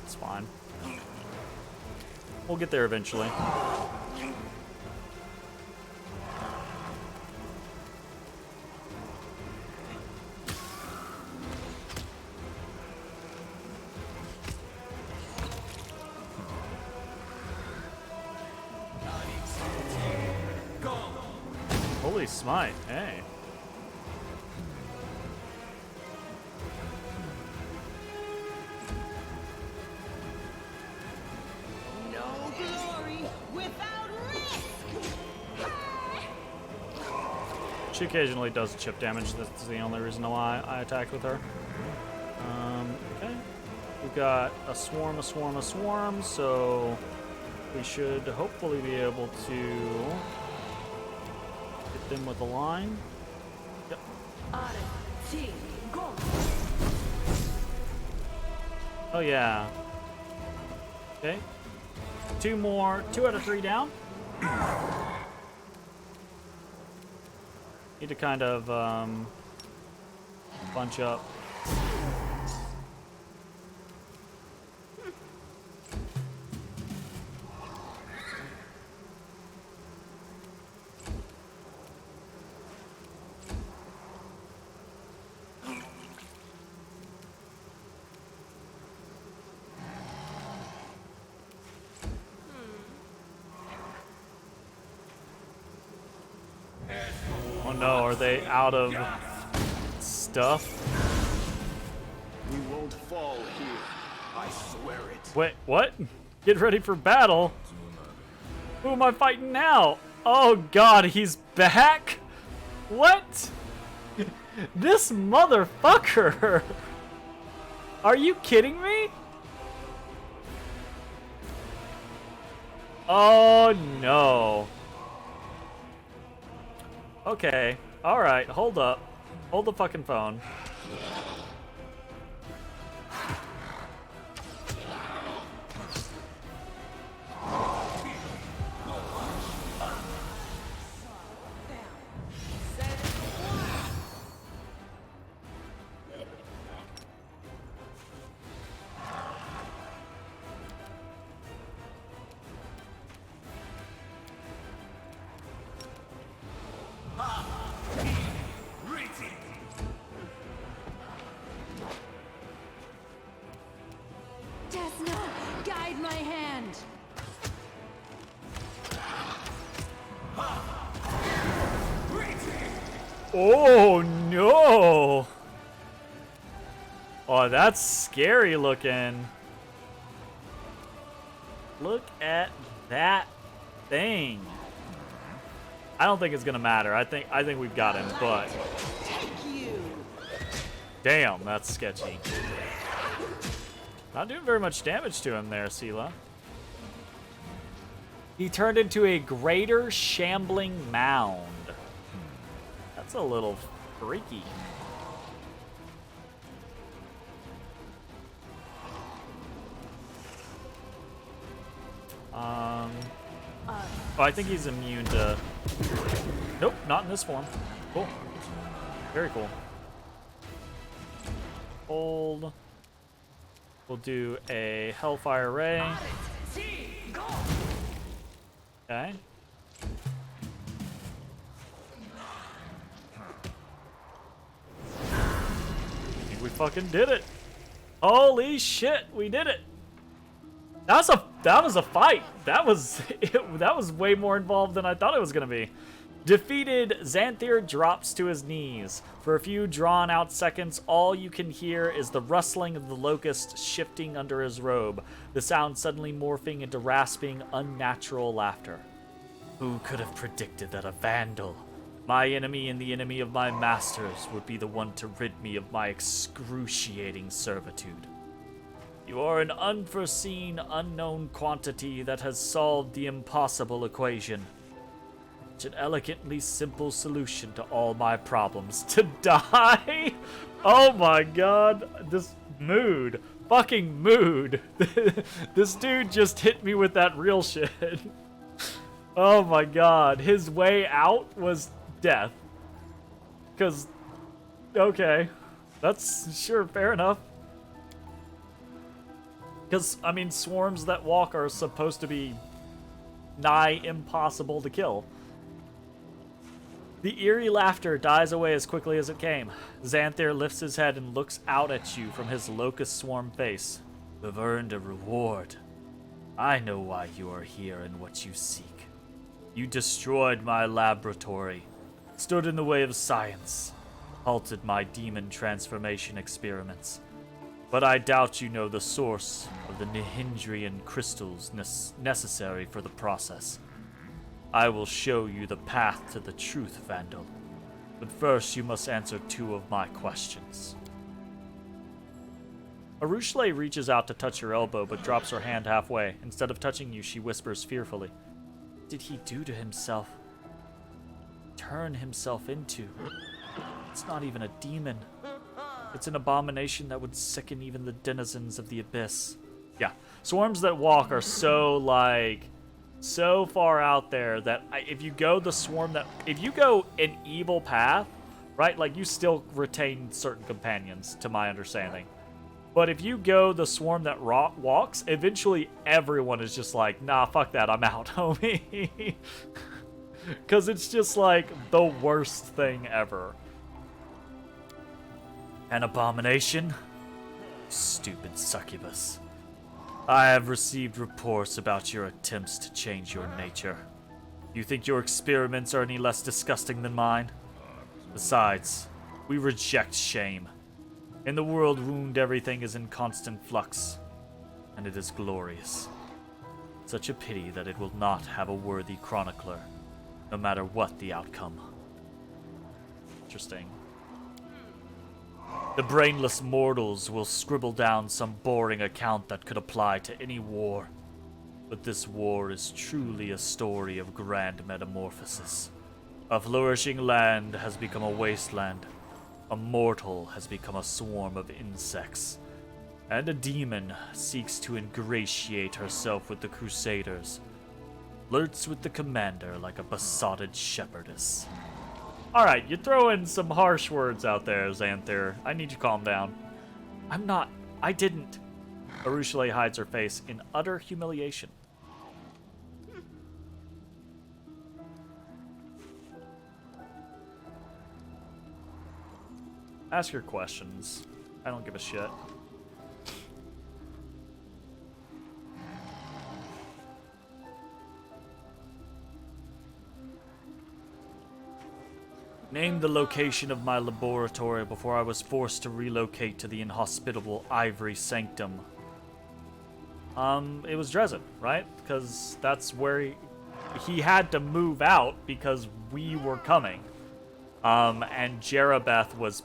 it's fine. We'll get there eventually. Holy smite, hey. No glory without risk. She occasionally does chip damage. That's the only reason why I attacked with her. Okay. We've got a swarm, so we should hopefully be able to hit them with a line. Yep. Oh yeah. Okay. 2 more. 2 out of 3 down. Need to kind of bunch up. Oh no, are they out of stuff? We won't fall here. I swear it. Wait, what? Get ready for battle? Who am I fighting now? Oh god, he's back? What? This motherfucker! Are you kidding me? Oh no. Okay, alright, hold up. Hold the fucking phone. Guide my hand. Oh no! Oh, that's scary looking. Look at that thing. I don't think it's gonna matter. I think we've got him, but damn, that's sketchy. Not doing very much damage to him there, Sela. He turned into a greater shambling mound. That's a little freaky. Oh, I think he's immune to... Nope, not in this form. Cool. Very cool. Hold. We'll do a Hellfire Ray. Okay. I think we fucking did it. Holy shit, we did it. That was a fight. That was way more involved than I thought it was gonna be. Defeated, Xanthir drops to his knees. For a few drawn-out seconds, all you can hear is the rustling of the locust shifting under his robe, the sound suddenly morphing into rasping, unnatural laughter. Who could have predicted that a vandal, my enemy and the enemy of my masters, would be the one to rid me of my excruciating servitude? You are an unforeseen, unknown quantity that has solved the impossible equation. Such an elegantly simple solution to all my problems. To die? Oh my god. This mood. Fucking mood. This dude just hit me with that real shit. Oh my god. His way out was death. Because, okay. That's sure, fair enough. Because, I mean, swarms that walk are supposed to be nigh impossible to kill. The eerie laughter dies away as quickly as it came. Xanther lifts his head and looks out at you from his locust swarm face. You've earned a reward. I know why you are here and what you seek. You destroyed my laboratory, stood in the way of science, halted my demon transformation experiments. But I doubt you know the source of the Nihindrian crystals necessary for the process. I will show you the path to the truth, Vandal. But first you must answer 2 of my questions. Arushale reaches out to touch your elbow, but drops her hand halfway. Instead of touching you, she whispers fearfully. What did he do to himself? Turn himself into? It's not even a demon. It's an abomination that would sicken even the denizens of the abyss. Yeah, swarms that walk are so, so far out there that if you go if you go an evil path, right, like, you still retain certain companions, to my understanding. But if you go the swarm that walks, eventually everyone is just like, nah, fuck that, I'm out, homie. Because it's just, like, the worst thing ever. An abomination? Stupid succubus. I have received reports about your attempts to change your nature. You think your experiments are any less disgusting than mine? Besides, we reject shame. In the world wound, everything is in constant flux, and it is glorious. Such a pity that it will not have a worthy chronicler, no matter what the outcome. Interesting. The brainless mortals will scribble down some boring account that could apply to any war. But this war is truly a story of grand metamorphosis. A flourishing land has become a wasteland. A mortal has become a swarm of insects. And a demon seeks to ingratiate herself with the Crusaders. Flirts with the commander like a besotted shepherdess. Alright, you're throwing some harsh words out there, Xanther. I need you to calm down. I didn't. Arushale hides her face in utter humiliation. Ask your questions. I don't give a shit. Name the location of my laboratory before I was forced to relocate to the inhospitable Ivory Sanctum. It was Dresden, right? Because that's where he had to move out because we were coming. And Jerabeth was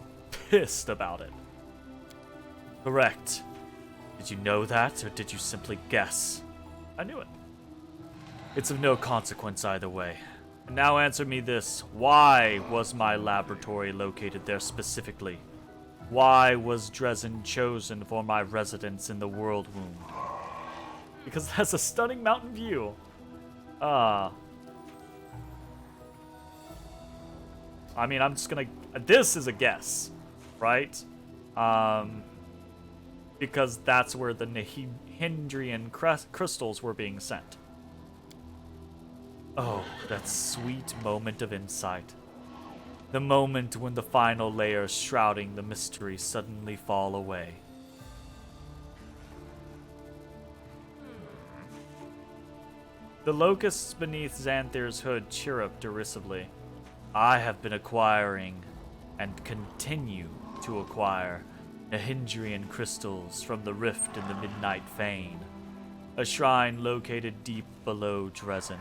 pissed about it. Correct. Did you know that, or did you simply guess? I knew it. It's of no consequence either way. And now answer me this. Why was my laboratory located there specifically? Why was Dresden chosen for my residence in the World Wound? Because it has a stunning mountain view. I mean, I'm just gonna... This is a guess, right? Because that's where the Nihindrian crystals were being sent. Oh, that sweet moment of insight. The moment when the final layers shrouding the mystery suddenly fall away. The locusts beneath Xanther's hood chirrup derisively. I have been acquiring, and continue to acquire, Nihindrian crystals from the rift in the Midnight Fane, a shrine located deep below Dresden.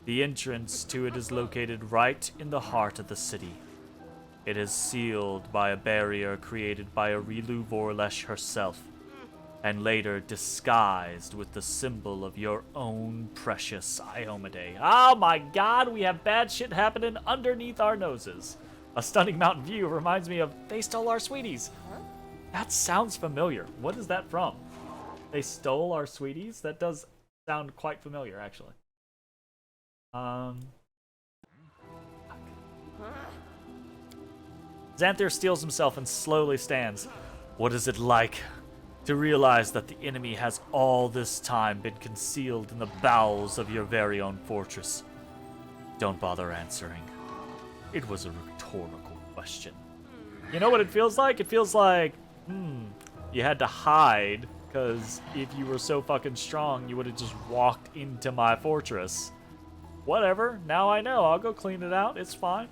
The entrance to it is located right in the heart of the city. It is sealed by a barrier created by Arilu Vorlesh herself. and later disguised with the symbol of your own precious Iomedae. Oh my god, we have bad shit happening underneath our noses. A stunning mountain view reminds me of They Stole Our Sweeties. That sounds familiar. What is that from? They Stole Our Sweeties? That does sound quite familiar, actually. Xanther steels himself and slowly stands. What is it like to realize that the enemy has all this time been concealed in the bowels of your very own fortress? Don't bother answering. It was a rhetorical question. You know what it feels like? It feels like, you had to hide, because if you were so fucking strong, you would have just walked into my fortress. Whatever, now I know. I'll go clean it out. It's fine.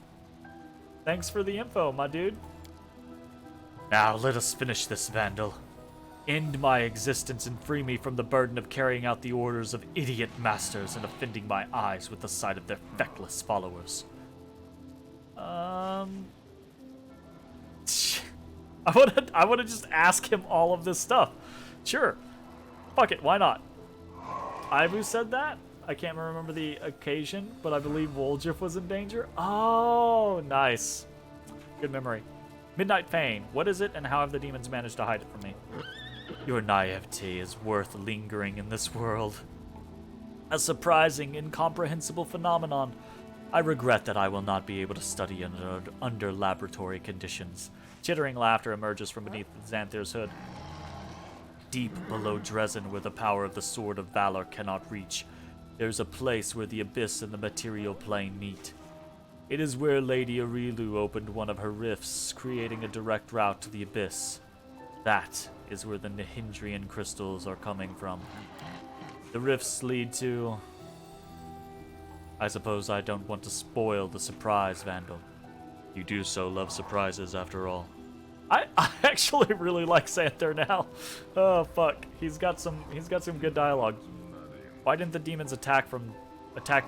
Thanks for the info, my dude. Now let us finish this, Vandal. End my existence and free me from the burden of carrying out the orders of idiot masters and offending my eyes with the sight of their feckless followers. I wanna just ask him all of this stuff. Sure. Fuck it, why not? Ivu said that? I can't remember the occasion, but I believe Woljif was in danger. Oh, nice. Good memory. Midnight Fane. What is it, and how have the demons managed to hide it from me? Your naivete is worth lingering in this world. A surprising, incomprehensible phenomenon. I regret that I will not be able to study under laboratory conditions. Chittering laughter emerges from beneath Xanther's hood. Deep below Dresden, where the power of the Sword of Valor cannot reach, there's a place where the abyss and the material plane meet. It is where Lady Arilu opened one of her rifts, creating a direct route to the abyss. That is where the Nihindrian crystals are coming from. The rifts lead to... I suppose I don't want to spoil the surprise, Vandal. You do so love surprises, after all. I actually really like Xanther now. Oh fuck, he's got some good dialogue. Why didn't the demons attack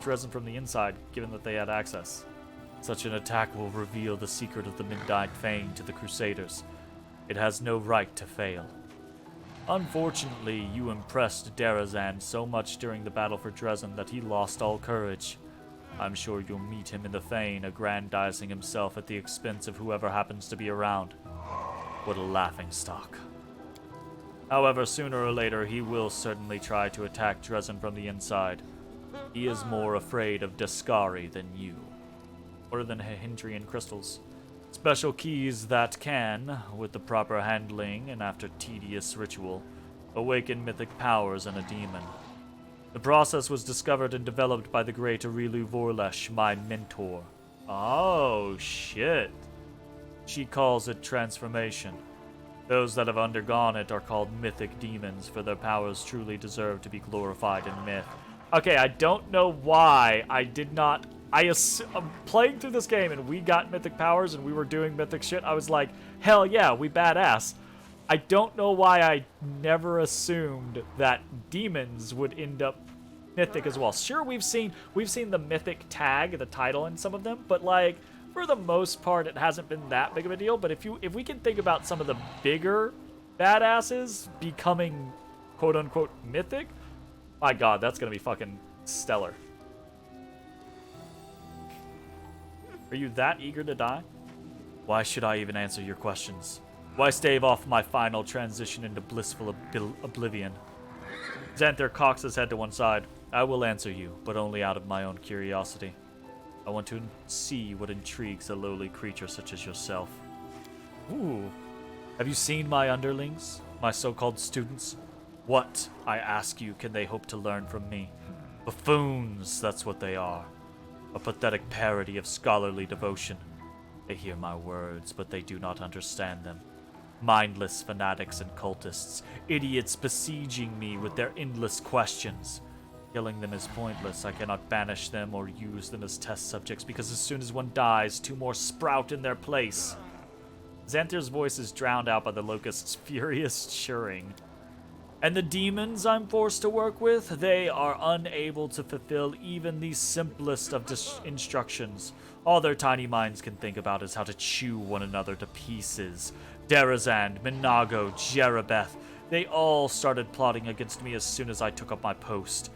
Dresden from the inside, given that they had access? Such an attack will reveal the secret of the Midnight Fane to the Crusaders. It has no right to fail. Unfortunately, you impressed Darazan so much during the battle for Dresden that he lost all courage. I'm sure you'll meet him in the Fane, aggrandizing himself at the expense of whoever happens to be around. What a laughingstock. However, sooner or later, he will certainly try to attack Dresden from the inside. He is more afraid of Daskari than you. Or than Nihindrian crystals. Special keys that can, with the proper handling and after tedious ritual, awaken mythic powers in a demon. The process was discovered and developed by the great Arilu Vorlesh, my mentor. Oh, shit. She calls it transformation. Those that have undergone it are called Mythic Demons, for their powers truly deserve to be glorified in myth. Okay, I don't know why I did not... I'm playing through this game and we got mythic powers and we were doing mythic shit. I was like, hell yeah, we badass. I don't know why I never assumed that demons would end up mythic as well. Sure, we've seen the mythic tag, the title in some of them, but like for the most part it hasn't been that big of a deal. But if we can think about some of the bigger badasses becoming quote unquote mythic, my god, that's gonna be fucking stellar. Are you that eager to die? Why should I even answer your questions? Why stave off my final transition into blissful oblivion? Xanther cocks his head to one side. I will answer you, but only out of my own curiosity. I want to see what intrigues a lowly creature such as yourself. Ooh. Have you seen my underlings? My so-called students? What, I ask you, can they hope to learn from me? Buffoons, that's what they are. A pathetic parody of scholarly devotion. They hear my words, but they do not understand them. Mindless fanatics and cultists, idiots besieging me with their endless questions. Killing them is pointless. I cannot banish them or use them as test subjects, because as soon as one dies, two more sprout in their place. Xanther's voice is drowned out by the locust's furious chirring. And the demons I'm forced to work with, they are unable to fulfill even the simplest of instructions. All their tiny minds can think about is how to chew one another to pieces. Darazan, Minago, Jerabeth, They all started plotting against me as soon as I took up my post.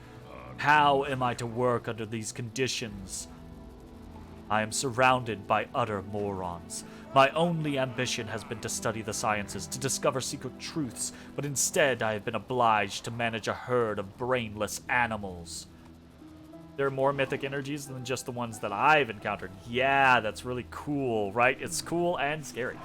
How am I to work under these conditions? I am surrounded by utter morons. My only ambition has been to study the sciences, to discover secret truths, but instead I have been obliged to manage a herd of brainless animals. There are more mythic energies than just the ones that I've encountered. Yeah, that's really cool, right? It's cool and scary.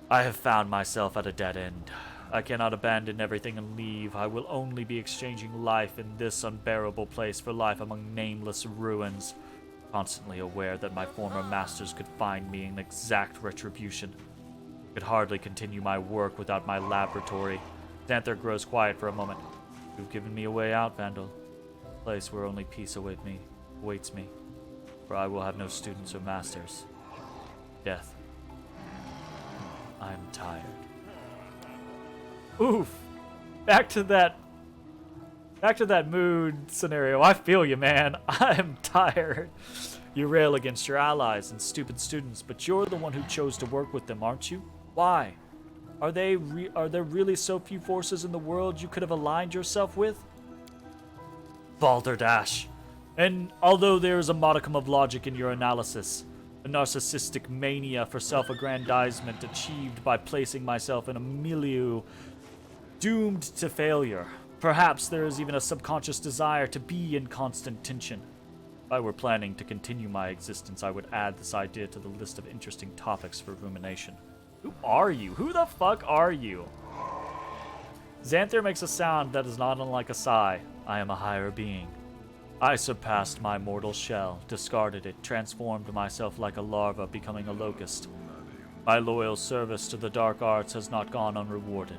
I have found myself at a dead end. I cannot abandon everything and leave. I will only be exchanging life in this unbearable place for life among nameless ruins. Constantly aware that my former masters could find me in exact retribution. I could hardly continue my work without my laboratory. Xanther grows quiet for a moment. You've given me a way out, Vandal. A place where only peace awaits me. For I will have no students or masters. Death. I'm tired. Oof. Back to that mood scenario. I feel you, man. I'm tired. You rail against your allies and stupid students, but you're the one who chose to work with them, aren't you? Why? Are there really so few forces in the world you could have aligned yourself with? Balderdash. And although there is a modicum of logic in your analysis, a narcissistic mania for self-aggrandizement achieved by placing myself in a milieu doomed to failure. Perhaps there is even a subconscious desire to be in constant tension. If I were planning to continue my existence, I would add this idea to the list of interesting topics for rumination. Who are you? Who the fuck are you? Xanther makes a sound that is not unlike a sigh. I am a higher being. I surpassed my mortal shell, discarded it, transformed myself like a larva, becoming a locust. My loyal service to the dark arts has not gone unrewarded.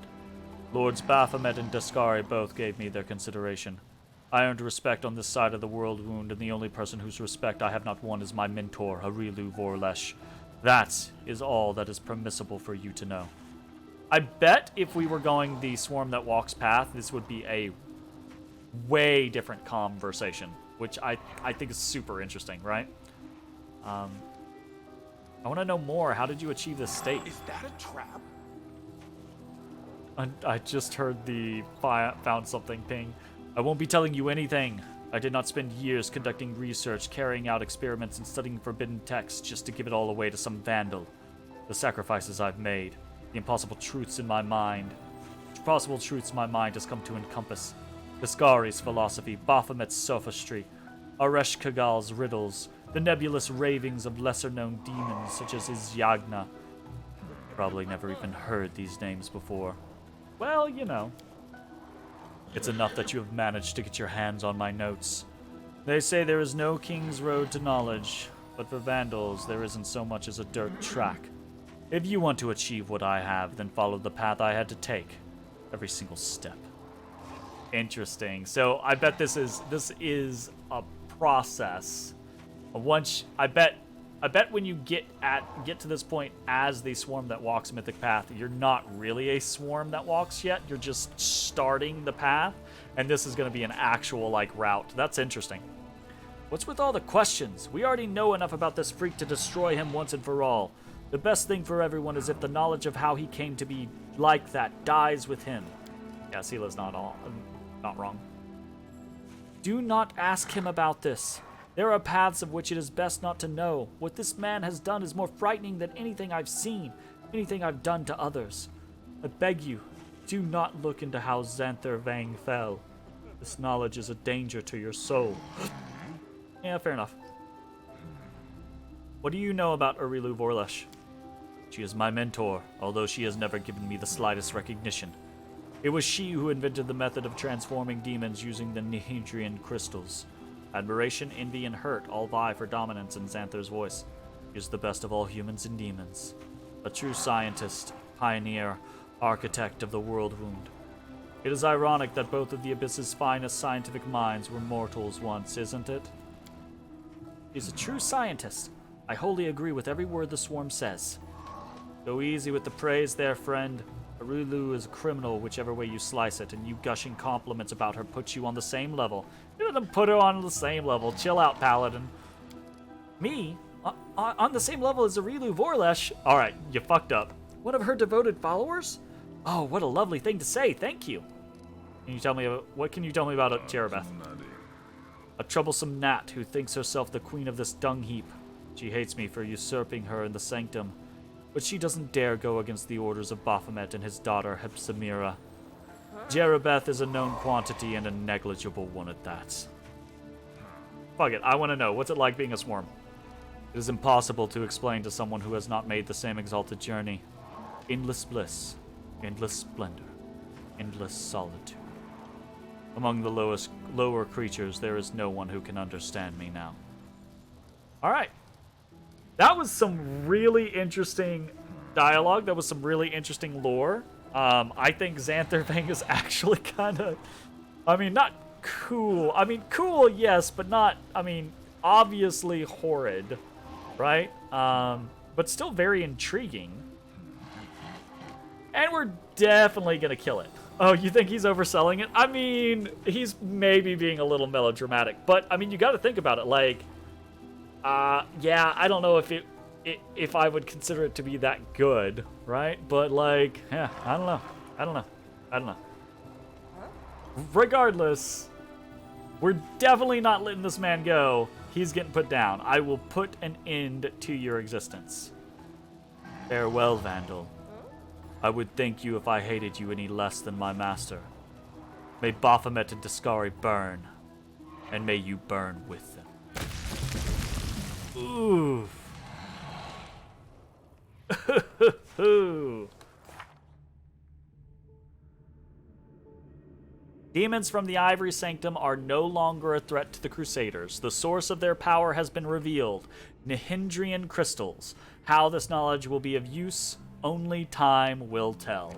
Lords Baphomet and Daskari both gave me their consideration. I earned respect on this side of the world wound, and the only person whose respect I have not won is my mentor, Harilu Vorlesh. That is all that is permissible for you to know. I bet if we were going the Swarm That Walks path, this would be a way different conversation, which I think is super interesting, right? I want to know more. How did you achieve this state? Is that a trap? I just heard the found something ping. I won't be telling you anything. I did not spend years conducting research, carrying out experiments, and studying forbidden texts just to give it all away to some vandal. The sacrifices I've made, the impossible truths my mind has come to encompass. Daskari's philosophy, Baphomet's sophistry, Aresh Kagal's riddles, the nebulous ravings of lesser-known demons such as Izyagna. Probably never even heard these names before. Well, you know. It's enough that you have managed to get your hands on my notes. They say there is no king's road to knowledge, but for vandals there isn't so much as a dirt track. If you want to achieve what I have, then follow the path I had to take. Every single step. Interesting. So I bet this is a process. I bet when you get to this point as the Swarm That Walks mythic path, you're not really a Swarm That Walks yet. You're just starting the path, and this is going to be an actual route. That's interesting. What's with all the questions? We already know enough about this freak to destroy him once and for all. The best thing for everyone is if the knowledge of how he came to be like that dies with him. Yeah, Sila's not wrong. Do not ask him about this. There are paths of which it is best not to know. What this man has done is more frightening than anything I've seen, anything I've done to others. I beg you, do not look into how Xanther Vang fell. This knowledge is a danger to your soul. Yeah, fair enough. What do you know about Harilu Vorlesh? She is my mentor, although she has never given me the slightest recognition. It was she who invented the method of transforming demons using the Nihedrian crystals. Admiration, envy, and hurt all vie for dominance in Xanther's voice. She is the best of all humans and demons. A true scientist, pioneer, architect of the world wound. It is ironic that both of the Abyss's finest scientific minds were mortals once, isn't it? She's a true scientist. I wholly agree with every word the swarm says. Go easy with the praise there, friend. Harilu is a criminal whichever way you slice it, and you gushing compliments about her puts you on the same level. You didn't put her on the same level. Chill out, Paladin. Me? On the same level as Harilu Vorlesh? Alright, you fucked up. One of her devoted followers? Oh, what a lovely thing to say. Thank you. Can you tell me what can you tell me about Jerabeth? A troublesome gnat who thinks herself the queen of this dung heap. She hates me for usurping her in the sanctum, but she doesn't dare go against the orders of Baphomet and his daughter Hepsamira. Jerabeth is a known quantity and a negligible one at that. Fuck it, I want to know, what's it like being a swarm? It is impossible to explain to someone who has not made the same exalted journey. Endless bliss, endless splendor, endless solitude. Among the lower creatures, there is no one who can understand me now. Alright. That was some really interesting dialogue. That was some really interesting lore. I think Xanther is actually kind of... I mean, not cool. I mean, cool, yes, but not... I mean, obviously horrid. Right? But still very intriguing. And we're definitely going to kill it. Oh, you think he's overselling it? I mean, he's maybe being a little melodramatic. But, I mean, you got to think about it. Like, yeah, I don't know if I would consider it to be that good, right? But, like, yeah, I don't know. Regardless, we're definitely not letting this man go. He's getting put down. I will put an end to your existence. Farewell, Vandal. I would thank you if I hated you any less than my master. May Baphomet and Discari burn, and may you burn with them. Ooh. Demons from the Ivory Sanctum are no longer a threat to the Crusaders. The source of their power has been revealed. Nihindrian crystals. How this knowledge will be of use, only time will tell.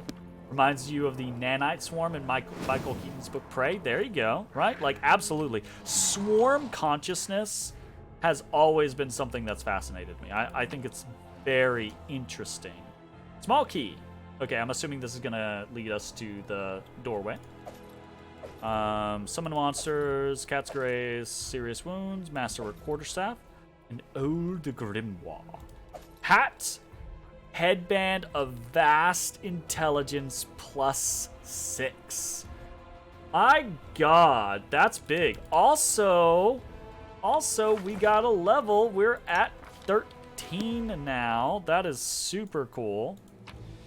Reminds you of the Nanite Swarm in Michael Keaton's book Prey. There you go, right? Like, absolutely. Swarm consciousness has always been something that's fascinated me. I think it's very interesting. Small key. Okay, I'm assuming this is going to lead us to the doorway. Summon monsters, Cat's Grace, Serious Wounds, Master Quarterstaff, and Old Grimoire. Hat, Headband of Vast Intelligence +6. My god, that's big. Also, we got a level. We're at 13 now. That is super cool.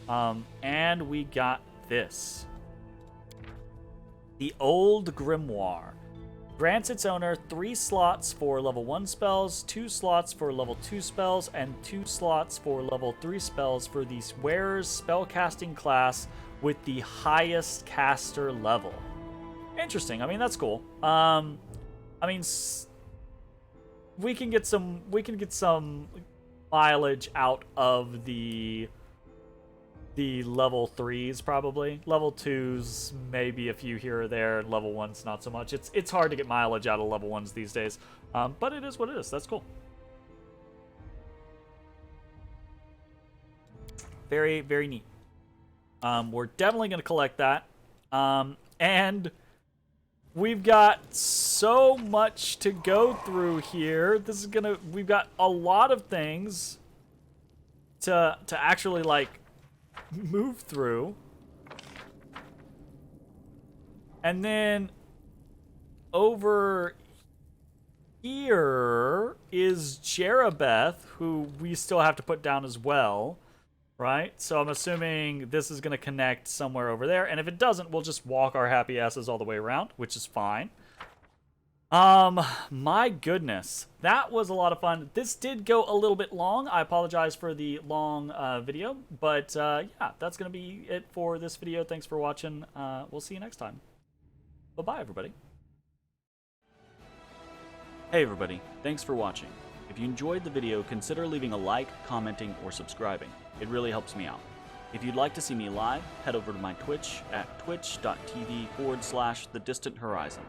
And we got this. The Old Grimoire. Grants its owner 3 slots for level 1 spells, 2 slots for level 2 spells, and 2 slots for level 3 spells for the wearer's spellcasting class with the highest caster level. Interesting. I mean, that's cool. I mean, we can get some mileage out of the level 3s probably. Level 2s maybe a few here or there. Level 1s not so much. It's hard to get mileage out of level 1s these days. But it is what it is. That's cool. Very, very neat. We're definitely going to collect that. And we've got so much to go through here. We've got a lot of things to actually, like, move through. And then over here is Jerabeth, who we still have to put down as well, right? So I'm assuming this is going to connect somewhere over there, and if it doesn't, we'll just walk our happy asses all the way around, which is fine. My goodness, that was a lot of fun. This did go a little bit long. I apologize for the long video, but yeah, that's gonna be it for this video. Thanks for watching. We'll see you next time. Bye-bye, everybody. Hey everybody, thanks for watching. If you enjoyed the video, consider leaving a like, commenting, or subscribing. It really helps me out. If you'd like to see me live, head over to my Twitch at twitch.tv/thedistanthorizon.